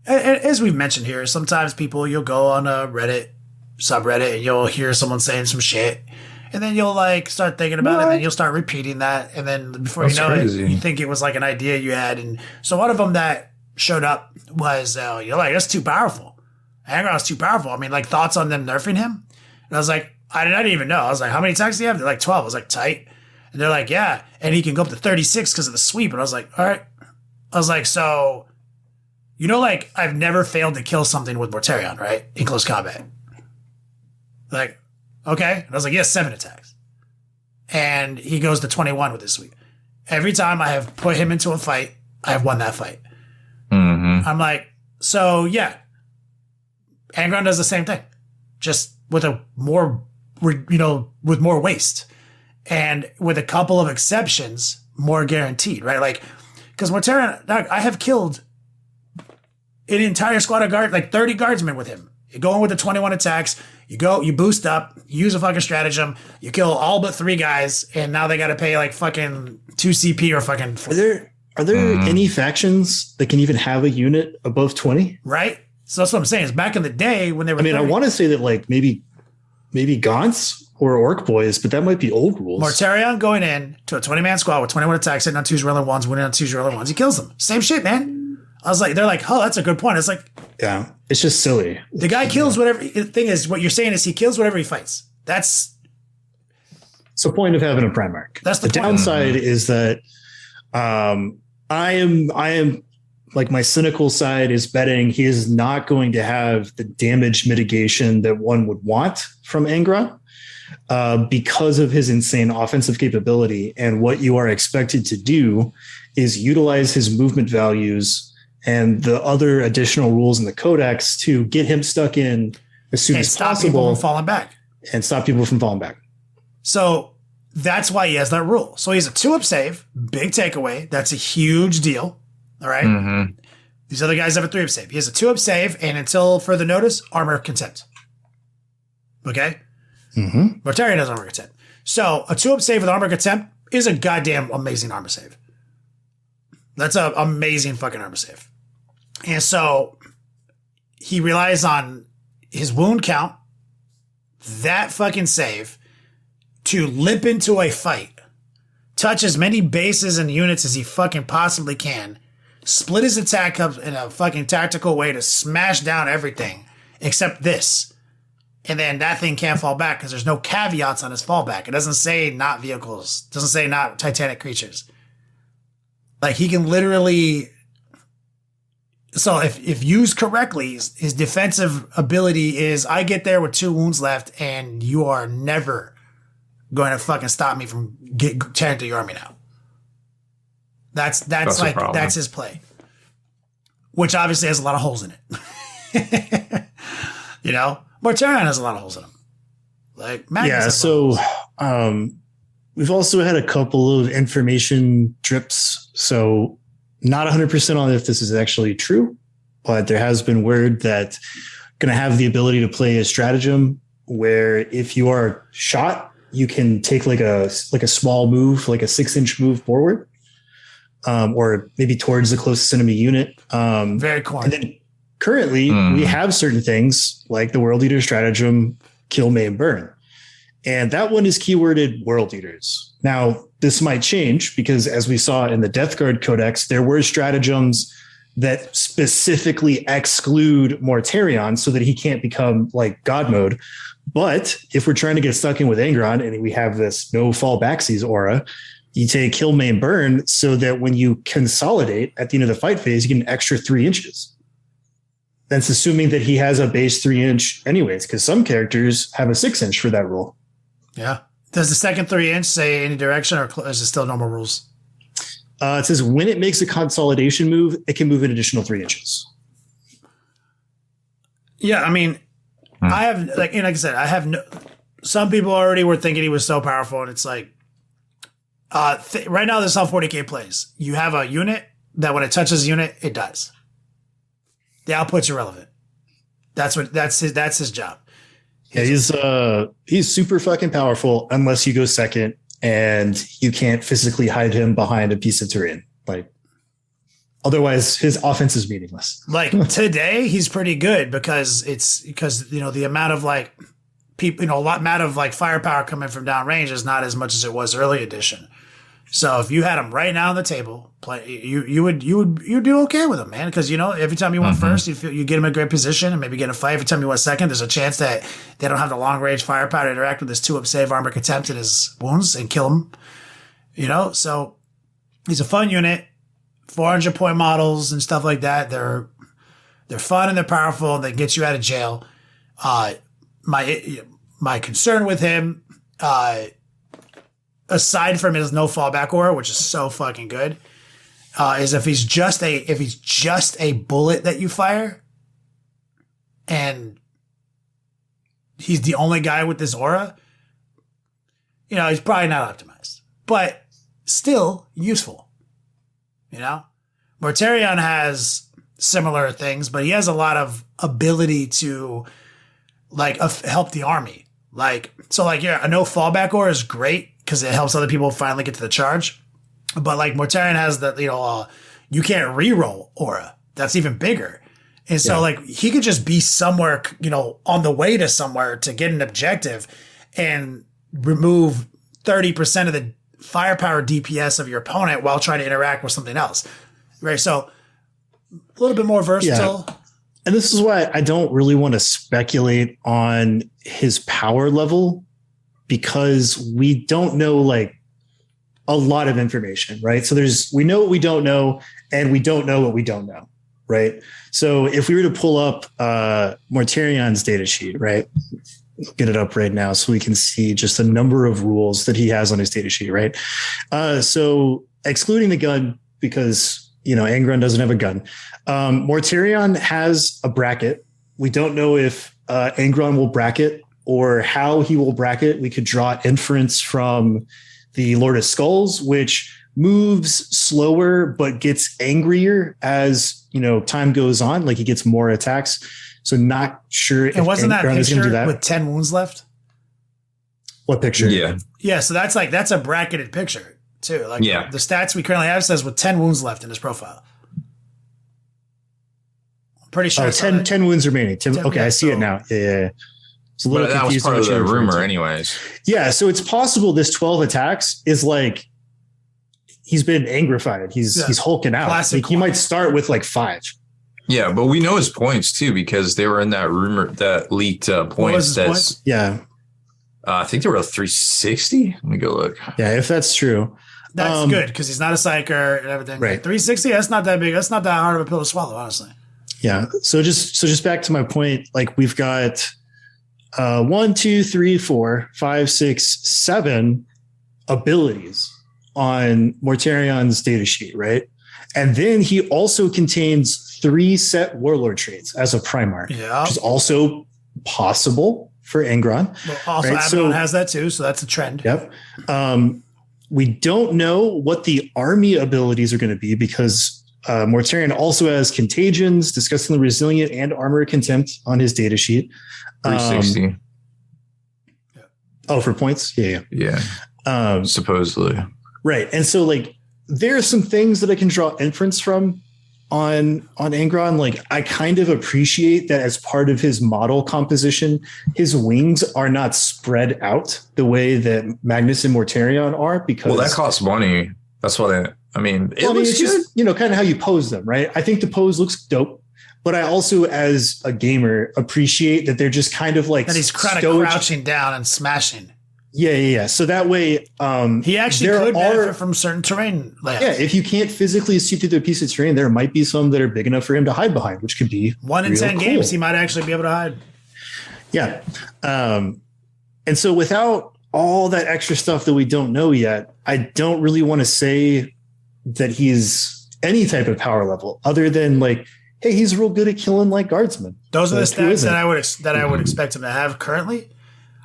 as we've mentioned here, sometimes you'll go on a Reddit subreddit and you'll hear someone saying some shit, and then you'll start thinking about it, and then you'll start repeating that, and then before you know it, you think it was like an idea you had. And so one of them that showed up was that's too powerful. Angron's too powerful. I mean, thoughts on them nerfing him? And I was like, I didn't even know. I was like, how many attacks do you have? They're like 12. I was like, tight. And they're like, yeah. And he can go up to 36 because of the sweep. And I was like, all right. I was like, so, I've never failed to kill something with Mortarion, right? In close combat. Like, okay. And I was like, yes, 7 attacks. And he goes to 21 with his sweep. Every time I have put him into a fight, I have won that fight. Mm-hmm. I'm like, so yeah. Angron does the same thing, just with more waste, and with a couple of exceptions, more guaranteed, right? Because Mortarion, I have killed an entire squad of 30 guardsmen with him. You go in with the 21 attacks, you boost up, you use a fucking stratagem, you kill all but 3 guys, and now they got to pay fucking 2 CP or fucking 4. Are there any factions that can even have a unit above 20? Right. So that's what I'm saying. Is back in the day when they were. I mean, 30, I want to say that maybe Gaunts or Orc Boys, but that might be old rules. Mortarion going in to a 20-man squad with 21 attacks, hitting on 2s, rolling 1s, winning on 2s, rolling 1s. He kills them. Same shit, man. I was like, they're like, oh, that's a good point. It's like, yeah, it's just silly. The guy kills whatever. The thing is, what you're saying is he kills whatever he fights. It's the point of having a Primarch. That's the point. Downside is that I am. My cynical side is betting he is not going to have the damage mitigation that one would want from Angron because of his insane offensive capability. And what you are expected to do is utilize his movement values and the other additional rules in the Codex to get him stuck in as soon as possible. Stop people from falling back. And stop people from falling back. So that's why he has that rule. So he's a 2-up save. Big takeaway. That's a huge deal. All right. Mm-hmm. These other guys have a 3-up save. He has a 2-up save, and until further notice, armor contempt. Okay? Mm-hmm. Mortarion has armor contempt. So a 2-up save with armor contempt is a goddamn amazing armor save. That's an amazing fucking armor save. And so he relies on his wound count, that fucking save, to limp into a fight, touch as many bases and units as he fucking possibly can, split his attack up in a fucking tactical way to smash down everything except this. And then that thing can't fall back because there's no caveats on his fallback. It doesn't say not vehicles. It doesn't say not titanic creatures. He can literally... So if used correctly, his defensive ability is, I get there with 2 wounds left and you are never going to fucking stop me from tearing through your army now. That's his play, which obviously has a lot of holes in it. Mortarion has a lot of holes in him. Magnus we've also had a couple of information drips. So not 100% on if this is actually true, but there has been word that going to have the ability to play a stratagem where if you are shot, you can take a small move, like a 6-inch move forward. Or maybe towards the closest enemy unit. Very cool. And then currently we have certain things like the World Eater stratagem, kill, maim, burn. And that one is keyworded World Eaters. Now, this might change because as we saw in the Death Guard Codex, there were stratagems that specifically exclude Mortarion so that he can't become God mode. But if we're trying to get stuck in with Angron and we have this no fall backsies aura, you take kill, maim, burn so that when you consolidate at the end of the fight phase, you get an extra 3 inches. That's assuming that he has a base 3-inch anyways, because some characters have a 6-inch for that rule. Yeah. Does the second 3-inch say any direction, or is it still normal rules? It says when it makes a consolidation move, it can move an additional 3 inches. Yeah, I mean, I have like I said, I have no. Some people already were thinking he was so powerful, and it's like, right now this is how 40K plays. You have a unit that when it touches a unit, it dies. The output's irrelevant. That's his job. He's super fucking powerful unless you go second and you can't physically hide him behind a piece of terrain. Like, otherwise his offense is meaningless. Like today, he's pretty good because the amount of like people, amount of like firepower coming from downrange is not as much as it was early edition. So if you had him right now on the table, you would do okay with him, man. Because every time you went first, you get him in a great position, and maybe get in a fight. Every time you went second, there's a chance that they don't have the long range firepower to interact with his 2-up save, armor contempt, and his wounds and kill him. So he's a fun unit. 400-point models and stuff like that. They're fun and they're powerful and they get you out of jail. My concern with him, aside from his no fallback aura, which is so fucking good, is if he's just a bullet that you fire, and he's the only guy with this aura, he's probably not optimized, but still useful. Mortarion has similar things, but he has a lot of ability to help the army. A no fallback aura is great because it helps other people finally get to the charge. But Mortarion has the, you can't reroll aura. That's even bigger. And so he could just be somewhere, on the way to somewhere to get an objective and remove 30% of the firepower DPS of your opponent while trying to interact with something else. Right. So a little bit more versatile. Yeah. And this is why I don't really want to speculate on his power level, because we don't know a lot of information, right? So we know what we don't know, and we don't know what we don't know, right? So if we were to pull up Mortarion's data sheet, right? Get it up right now so we can see just the number of rules that he has on his data sheet, right? So excluding the gun, because Angron doesn't have a gun. Mortarion has a bracket. We don't know if Angron will bracket or how he will bracket. We could draw inference from the Lord of Skulls, which moves slower but gets angrier as time goes on. He gets more attacks. So not sure. And wasn't that picture with 10 wounds left? What picture? Yeah. So that's a bracketed picture too. The stats we currently have says with 10 wounds left in his profile. I'm pretty sure. 10 wounds remaining. Okay, I see it now. Yeah. It's a little that was part of the rumor anyways. Yeah. So it's possible this 12 attacks is he's been angrified. He's hulking out. He might start with 5. Yeah, but we know his points too because they were in that rumor, that leaked points. Points? Yeah. I think they were 360. Let me go look. Yeah, if that's true. That's good because he's not a psyker and everything. Right. 360, that's not that big. That's not that hard of a pill to swallow, honestly. Yeah. So just back to my point, we've got 1, 2, 3, 4, 5, 6, 7 abilities on Mortarion's data sheet, right? And then he also contains 3 set warlord traits as a Primarch, which is also possible for Angron. Well, also, right? Abaddon has that too, so that's a trend. Yep. We don't know what the army abilities are going to be because Mortarion also has Contagions, Disgustingly Resilient, and Armor Contempt on his data sheet. 360. For points? Yeah. Supposedly. Right. And so there are some things that I can draw inference from on Angron. I kind of appreciate that as part of his model composition, his wings are not spread out the way that Magnus and Mortarion are, because that costs money. That's why it's just, kind of how you pose them, right? I think the pose looks dope, but I also, as a gamer, appreciate that they're just kind of that he's kind of crouching down and smashing. Yeah. So that way, he actually could benefit from certain terrain layouts. Yeah, if you can't physically see through the piece of terrain, there might be some that are big enough for him to hide behind, which could be 1 in 10 games. He might actually be able to hide. Yeah, and so without all that extra stuff that we don't know yet, I don't really want to say that he's any type of power level other than hey, he's real good at killing like guardsmen. Those are the stats that I would expect him to have currently.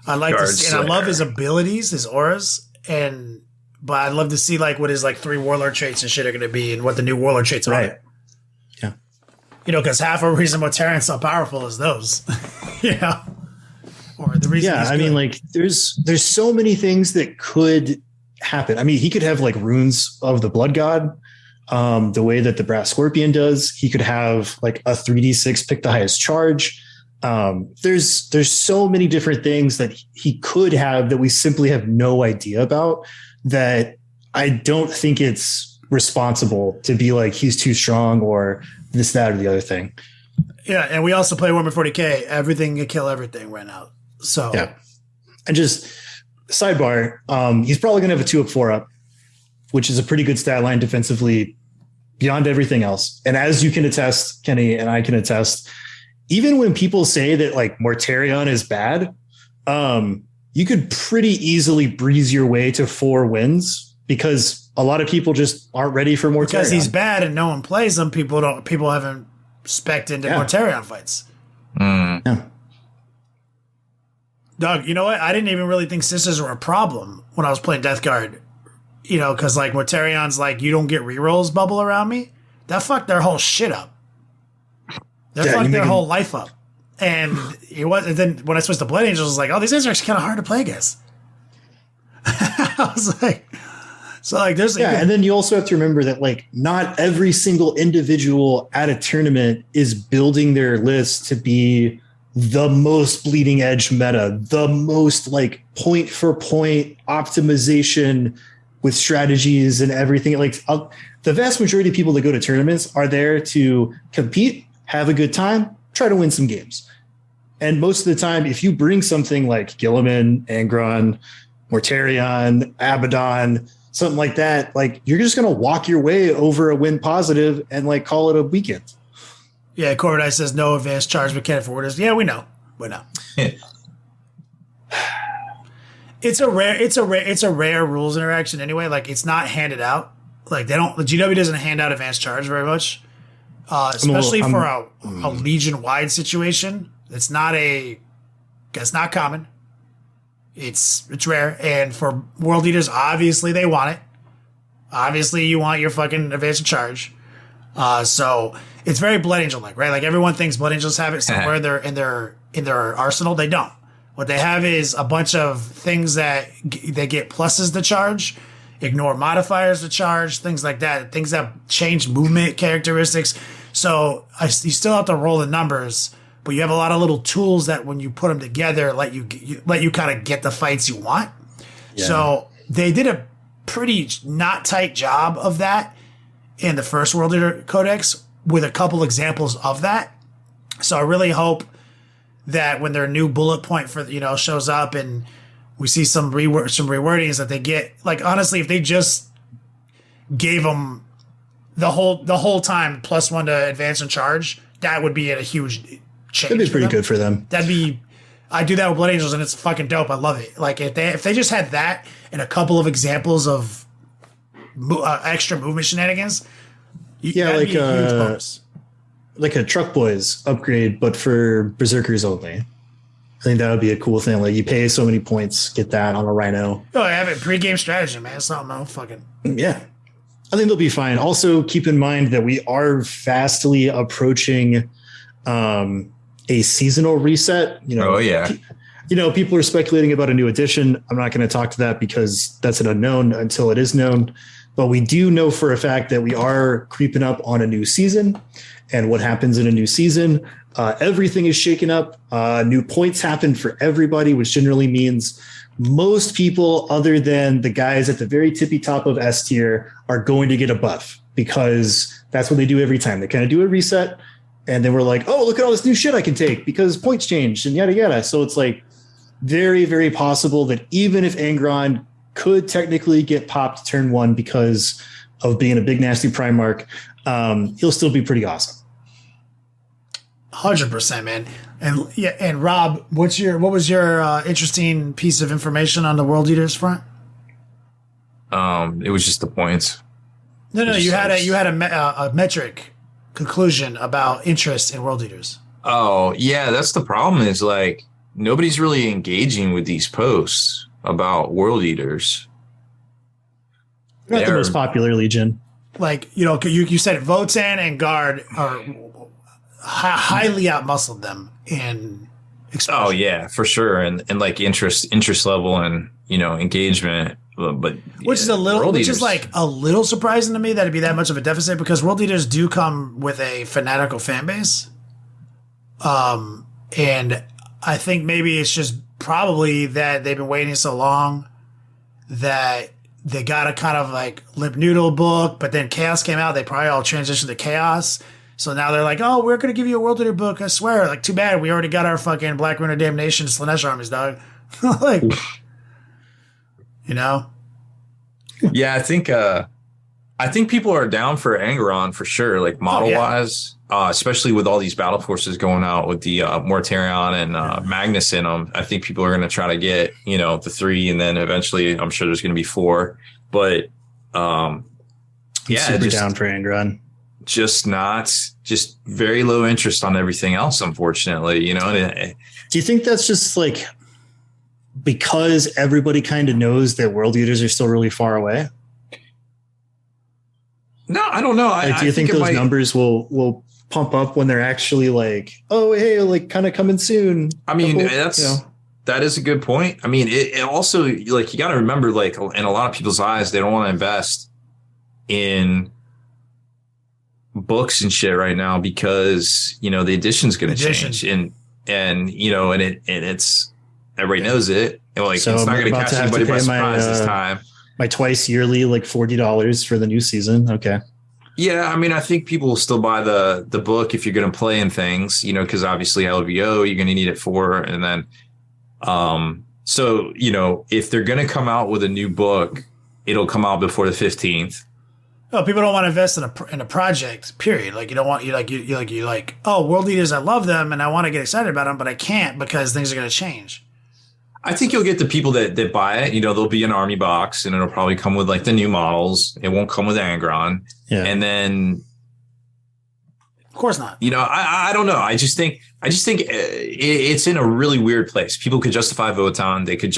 I like to see, and I love his abilities, his auras, but I'd love to see like what his like 3 warlord traits and shit are going to be, and what the new warlord traits are. Right. Yeah. Because half a reason Mortarion's so powerful is those. Or the reason. Yeah, I mean, like there's so many things that could happen. I mean, he could have like runes of the blood god, the way that the brass scorpion does. He could have like a 3d6 pick the highest charge. There's so many different things that he could have that we simply have no idea about, that I don't think it's responsible to be like he's too strong or this, that, or the other thing. Yeah, and we also play Warhammer 40K. Everything can kill everything right now. So yeah, and just sidebar, he's probably gonna have a 2-up 4-up, which is a pretty good stat line defensively beyond everything else. And as you can attest, Kenny, and I can attest, even when people say that like Mortarion is bad, you could pretty easily breeze your way to 4 wins, because a lot of people just aren't ready for Mortarion. Because he's bad and no one plays him. People haven't spec'd into Mortarion fights. Yeah. Doug, you know what? I didn't even really think sisters were a problem when I was playing Death Guard. Because like Mortarion's like, you don't get rerolls bubble around me. That fucked their whole shit up. That fucked their whole life up. And then when I switched to Blood Angels, I was like, oh, these guys are actually kind of hard to play against. I was like, so like there's and then you also have to remember that like not every single individual at a tournament is building their list to be the most bleeding edge meta, the most like point for point optimization with strategies and everything. Like the vast majority of people that go to tournaments are there to compete, have a good time, try to win some games. And most of the time, if you bring something like Guilliman, Angron, Mortarion, Abaddon, something like that, like you're just going to walk your way over a win positive and like call it a weekend. Yeah, Corbett says no advanced charge mechanic for orders. Yeah, we know. It's a rare rules interaction anyway. Like it's not handed out. Like the GW doesn't hand out advanced charge very much, especially for a legion wide situation. It's not common. It's rare, and for world leaders, obviously they want it. Obviously, you want your fucking advanced charge. So it's very Blood Angel like, right? Like everyone thinks Blood Angels have it somewhere in their arsenal. They don't. What they have is a bunch of things that they get pluses to charge, ignore modifiers to charge, things like that. Things that change movement characteristics. So you still have to roll the numbers, but you have a lot of little tools that when you put them together, let you kind of get the fights you want. Yeah. So they did a pretty not tight job of that in the first World Leader Codex with a couple examples of that. So I really hope that when their new bullet point for shows up and we see some rewordings that they get, like honestly, if they just gave them the whole time +1 to advance and charge, that would be a huge change. That'd be pretty good for them. I do that with Blood Angels and it's fucking dope. I love it. Like if they just had that and a couple of examples of extra movement shenanigans, that'd be a huge bonus. Like a Truck Boys upgrade, but for Berserkers only. I think that would be a cool thing. Like you pay so many points, get that on a Rhino. Oh, I have it pre-game strategy, man. It's not my fucking. Yeah, I think they'll be fine. Also, keep in mind that we are fastly approaching a seasonal reset. Oh yeah. People are speculating about a new edition. I'm not going to talk to that because that's an unknown until it is known. But we do know for a fact that we are creeping up on a new season. And what happens in a new season, everything is shaken up. New points happen for everybody, which generally means most people other than the guys at the very tippy top of S tier are going to get a buff because that's what they do every time. They kind of do a reset and then we're like, oh, look at all this new shit I can take because points changed and yada, yada. So it's like very, very possible that even if Angron could technically get popped turn 1 because of being a big, nasty Primarch, he'll still be pretty awesome. 100%, man. And Rob, what was your interesting piece of information on the World Leaders front? It was just the points. No, you had a metric conclusion about interest in World Eaters? Oh, yeah, that's the problem is like nobody's really engaging with these posts about World Eaters. Not the most popular Legion. Like, you said Votann and Guard are highly outmuscled them in exposure. Oh, yeah, for sure. And like interest level and, engagement. But which is a little surprising to me that it'd be that much of a deficit because World Eaters do come with a fanatical fan base. And I think maybe it's just probably that they've been waiting so long that they got a kind of like limp noodle book, but then Chaos came out. They probably all transitioned to Chaos. So now they're like, oh, we're going to give you a World Eater book. I swear. Like, too bad. We already got our fucking Black Runner Damnation Slanesh armies, dog. Like, Yeah, I think people are down for Angron for sure, like model-wise, especially with all these battle forces going out with the Mortarion and Magnus in them. I think people are going to try to get, the 3, and then eventually I'm sure there's going to be 4. But super down for Angron. Just very low interest on everything else, unfortunately. Do you think that's just like because everybody kind of knows that World Eaters are still really far away? No, I don't know. Do you think those numbers will pump up when they're actually like, oh, hey, like kind of coming soon? I mean, that is a good point. I mean, it also, like, you got to remember, like, in a lot of people's eyes, they don't want to invest in books and shit right now because, the edition's going to change. And it's, everybody knows it. And like, so it's not going to catch anybody by surprise this time. My twice yearly, like $40 for the new season. Okay. Yeah, I mean, I think people will still buy the book if you're going to play in things, because obviously LVO, you're going to need it for. And then, so, if they're going to come out with a new book, it'll come out before the 15th. Oh, people don't want to invest in a project, period. Like, you don't want, you like, oh, World Eaters, I love them and I want to get excited about them, but I can't because things are going to change. I think you'll get the people that buy it. There'll be an army box and it'll probably come with like the new models. It won't come with Angron. Yeah. And then, of course not. I don't know. I just think it's in a really weird place. People could justify Votann. They could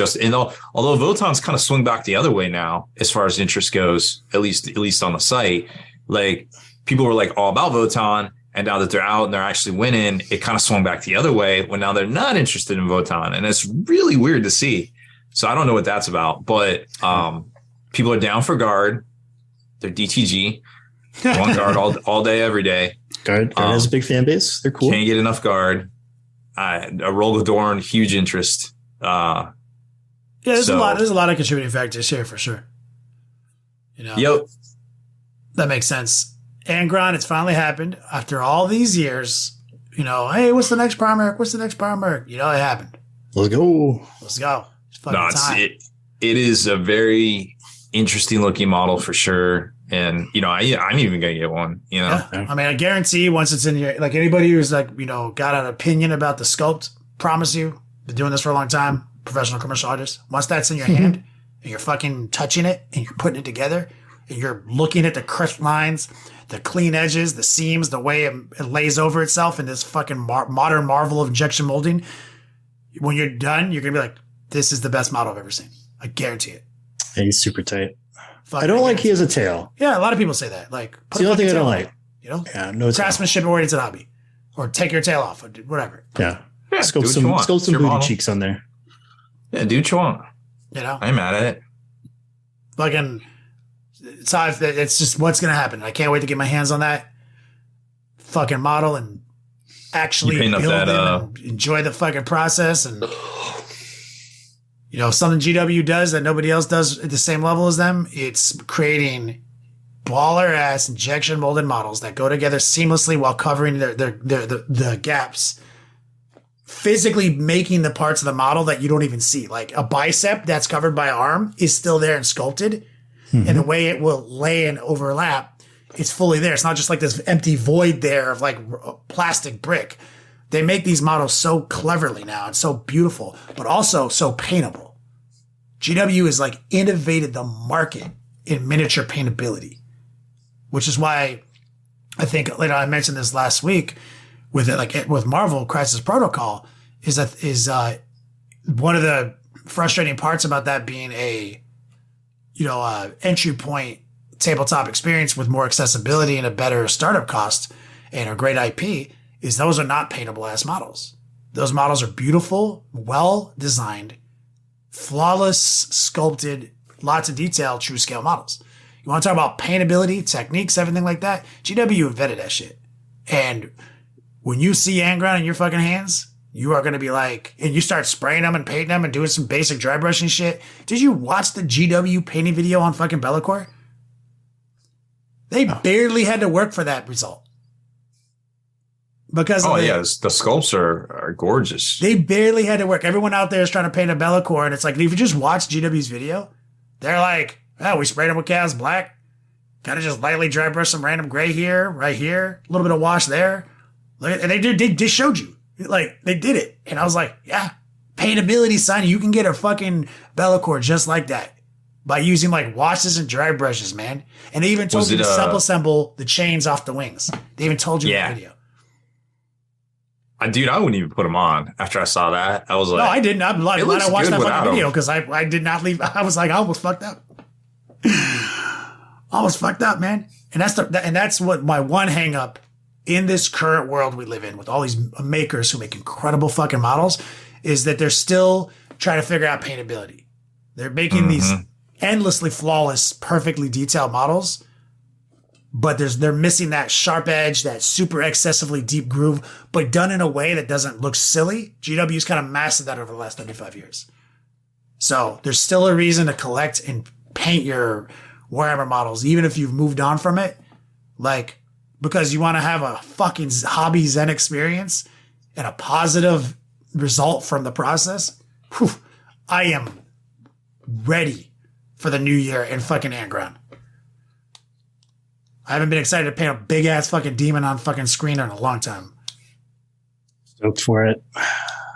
although Votan's kind of swung back the other way now, as far as interest goes, at least on the site, like people were like all about Votann. And now that they're out and they're actually winning, it kind of swung back the other way when now they're not interested in Votann. And it's really weird to see. So I don't know what that's about. But people are down for Guard. They're DTG. They want Guard all day, every day. Guard has a big fan base. They're cool. Can't get enough Guard. A Roll of Dorn, huge interest. There's a lot of contributing factors here for sure. Yep. That makes sense. Angron, it's finally happened after all these years. Hey, what's the next Primarch? What's the next Primarch? It happened. Let's go. It's fucking time. It is a very interesting looking model for sure. And, I'm even going to get one, Yeah. I mean, I guarantee once it's in your, like anybody who's like, got an opinion about the sculpt, promise you, been doing this for a long time, professional commercial artist. Once that's in your hand and you're fucking touching it and you're putting it together and you're looking at the crisp lines, the clean edges, the seams, the way it lays over itself in this fucking modern marvel of injection molding. When you're done, you're going to be like, this is the best model I've ever seen. I guarantee it. Yeah, he's super tight. I don't like he has a tail. Yeah, a lot of people say that. Like, it's the only thing I don't like. Yeah, no craftsmanship oriented hobby. Or take your tail off, or whatever. Yeah. Scope some booty model. Cheeks on there. Yeah, do what you want. I ain't mad at it. Fucking... It's just what's going to happen. I can't wait to get my hands on that fucking model and actually build it and enjoy the fucking process. And, something GW does that nobody else does at the same level as them, it's creating baller ass injection molded models that go together seamlessly while covering the gaps. Physically making the parts of the model that you don't even see. Like a bicep that's covered by an arm is still there and sculpted. And the way it will lay and overlap, it's fully there. It's not just like this empty void there of like plastic brick. They make these models so cleverly now and so beautiful, but also so paintable. GW has like innovated the market in miniature paintability, which is why I think I mentioned this last week with it, like with Marvel Crisis Protocol, is one of the frustrating parts about that being a entry point tabletop experience with more accessibility and a better startup cost and a great IP is those are not paintable ass models. Those models are beautiful, well designed, flawless, sculpted, lots of detail, true scale models. You want to talk about paintability, techniques, everything like that? GW invented that shit. And when you see Angron in your fucking hands, you are going to be like, and you start spraying them and painting them and doing some basic dry brushing shit. Did you watch the GW painting video on fucking Bellacore? They barely had to work for that result. Because the sculpts are gorgeous. They barely had to work. Everyone out there is trying to paint a Bellacore, and it's like, if you just watch GW's video, they're like, we sprayed them with Chaos Black, kind of just lightly dry brush some random gray here, right here, a little bit of wash there. And they showed you. Like, they did it. And I was like, yeah, paintability, son. You can get a fucking Bellacore just like that by using like washes and dry brushes, man. And they even told you to sub-assemble the chains off the wings. They even told you in the video. Dude, I wouldn't even put them on after I saw that. I was like, no, I didn't. I'm glad I watched that fucking video because I did not leave. I was like, I almost fucked up. Almost fucked up, man. And that's what my one hang up in this current world we live in with all these makers who make incredible fucking models is that they're still trying to figure out paintability. They're making these endlessly flawless, perfectly detailed models, but they're missing that sharp edge, that super excessively deep groove, but done in a way that doesn't look silly. GW's kind of mastered that over the last 35 years. So there's still a reason to collect and paint your Warhammer models, even if you've moved on from it. Like, because you want to have a fucking hobby zen experience and a positive result from the process. Whew, I am ready for the new year in fucking Angron. I haven't been excited to paint a big ass fucking demon on fucking screen in a long time. Stoked for it.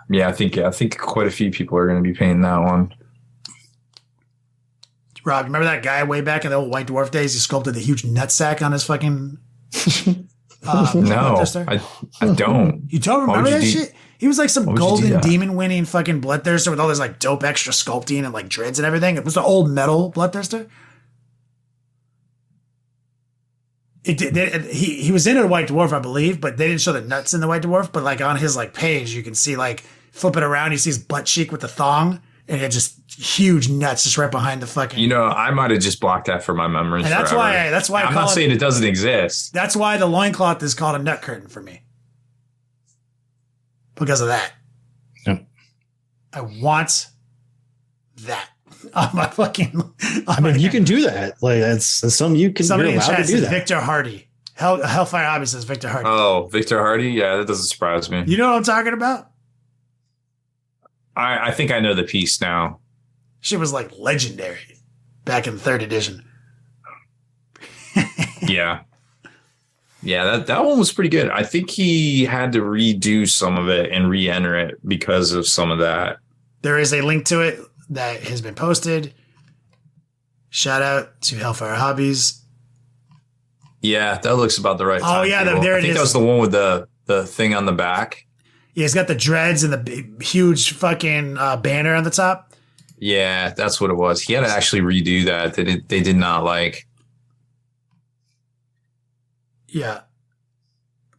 Yeah, I think quite a few people are going to be painting that one. Rob, remember that guy way back in the old White Dwarf days? He sculpted the huge nutsack on his fucking. No, I don't. You don't remember that shit? He was like some golden demon winning fucking bloodthirster with all this like dope extra sculpting and like dreads and everything. It was the old metal bloodthirster. He was in a White Dwarf, I believe, but they didn't show the nuts in the White Dwarf. But like on his like page, you can see like flip it around. You see his butt cheek with the thong, and it had just huge nuts just right behind the fucking. I might have just blocked that for my memories. And that's forever. why I'm not saying it doesn't exist. That's why the loincloth is called a nut curtain for me. Because of that. Yep. I want that on my fucking. You can do that. Like that's something you can. Somebody in chat says that. Victor Hardy. Hellfire Hobby says Victor Hardy. Oh, Victor Hardy. Yeah, that doesn't surprise me. You know what I'm talking about? I think I know the piece now. She was like legendary back in 3rd edition. Yeah. Yeah, that one was pretty good. I think he had to redo some of it and re-enter it because of some of that. There is a link to it that has been posted. Shout out to Hellfire Hobbies. Yeah, that looks about the right time. Oh, yeah, there it is. I think that was the one with the thing on the back. Yeah, he's got the dreads and the big, huge fucking banner on the top. Yeah, that's what it was. He had to actually redo that. They did not like. Yeah.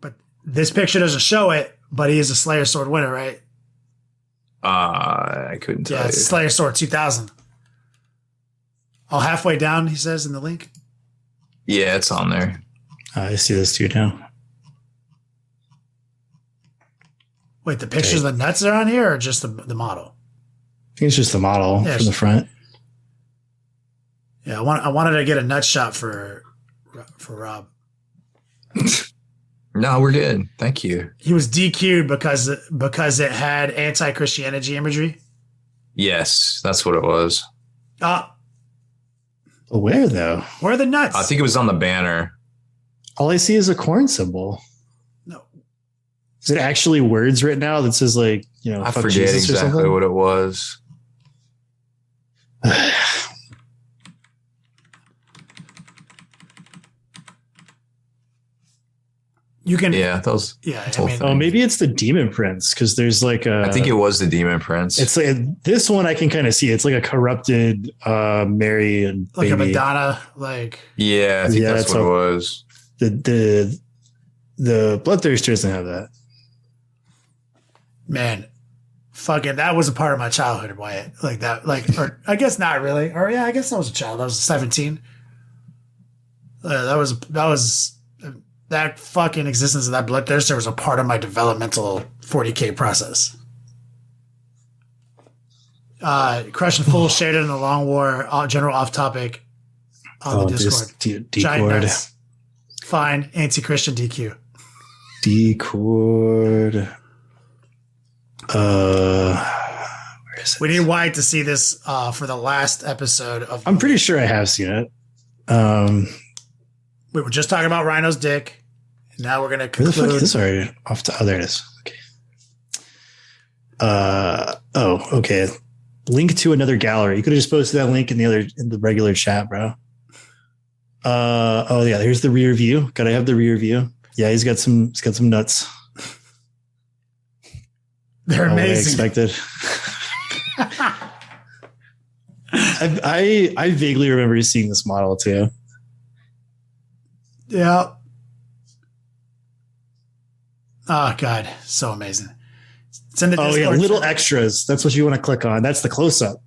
But this picture doesn't show it, but he is a Slayer Sword winner, right? I couldn't tell you. Yeah, it's Slayer Sword 2000. Oh, halfway down, he says in the link. Yeah, it's on there. I see this too now. Wait, the pictures of the nuts are on here or just the model? I think it's just the model from the front. Yeah, I wanted to get a nut shot for Rob. No, we're good. Thank you. He was DQ'd because it had anti-Christianity imagery. Yes, that's what it was. Where though? Where are the nuts? I think it was on the banner. All I see is a corn symbol. No. Is it actually words written out that says like, I fuck forget Jesus exactly what it was. You can, those. Yeah, maybe it's the Demon Prince because there's like I think it was the Demon Prince. It's like this one I can kind of see. It's like a corrupted Mary and like baby. a Madonna, like I think that's what it was. The Bloodthirster doesn't have that. Man, fucking that was a part of my childhood, Wyatt. Like that, or I guess not really. Or yeah, I guess I was a child. I was 17. That fucking existence of that Bloodthirster was a part of my developmental 40K process. Crushing full shaded in the Long War, general off topic on the Discord. Giant nuts. Fine, anti-Christian DQ. Discord. Where is it? We need Wyatt to see this for the last episode of. I'm pretty sure I have seen it. We were just talking about Rhino's dick. And now we're going to conclude. Where the fuck is this already? Oh, there it is. Okay. Okay. Link to another gallery. You could have just posted that link in the regular chat, bro. Oh yeah. Here's the rear view. Gotta have the rear view. Yeah, he's got some nuts. They're amazing. I expected. I vaguely remember seeing this model too. Yeah. Oh God, so amazing. It's in the Discord. Oh yeah, little extras. That's what you want to click on. That's the close up.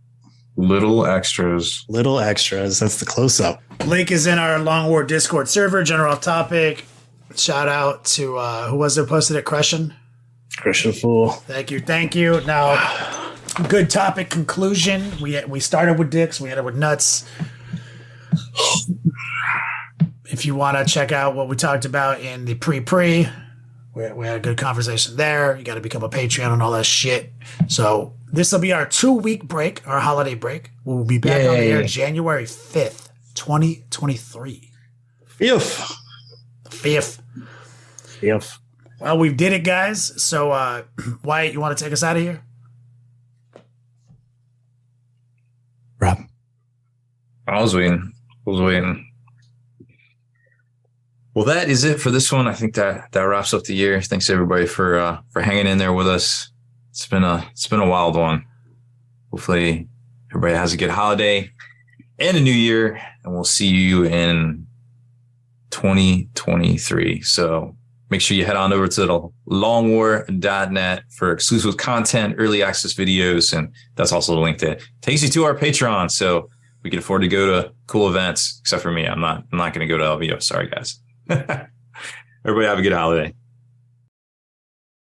Little extras. Little extras. That's the close up. Link is in our Long War Discord server. General topic. Shout out to who was it posted at Crushing? Crushing Fool. Thank you. Now, good topic conclusion. We started with dicks. We ended with nuts. If you want to check out what we talked about in the pre, we had a good conversation there. You got to become a Patreon and all that shit. So this will be our 2-week break, our holiday break. We'll be back on the air January 5th, 2023. Fifth. Well, we did it, guys. So, Wyatt, you want to take us out of here? Rob. I was waiting. Well, that is it for this one. I think that wraps up the year. Thanks everybody for hanging in there with us. It's been a wild one. Hopefully everybody has a good holiday and a new year, and we'll see you in 2023. So make sure you head on over to the longwar.net for exclusive content, early access videos, and that's also the link that takes you to our Patreon. So we can afford to go to cool events, except for me. I'm not going to go to LVO. Sorry, guys. Everybody have a good holiday.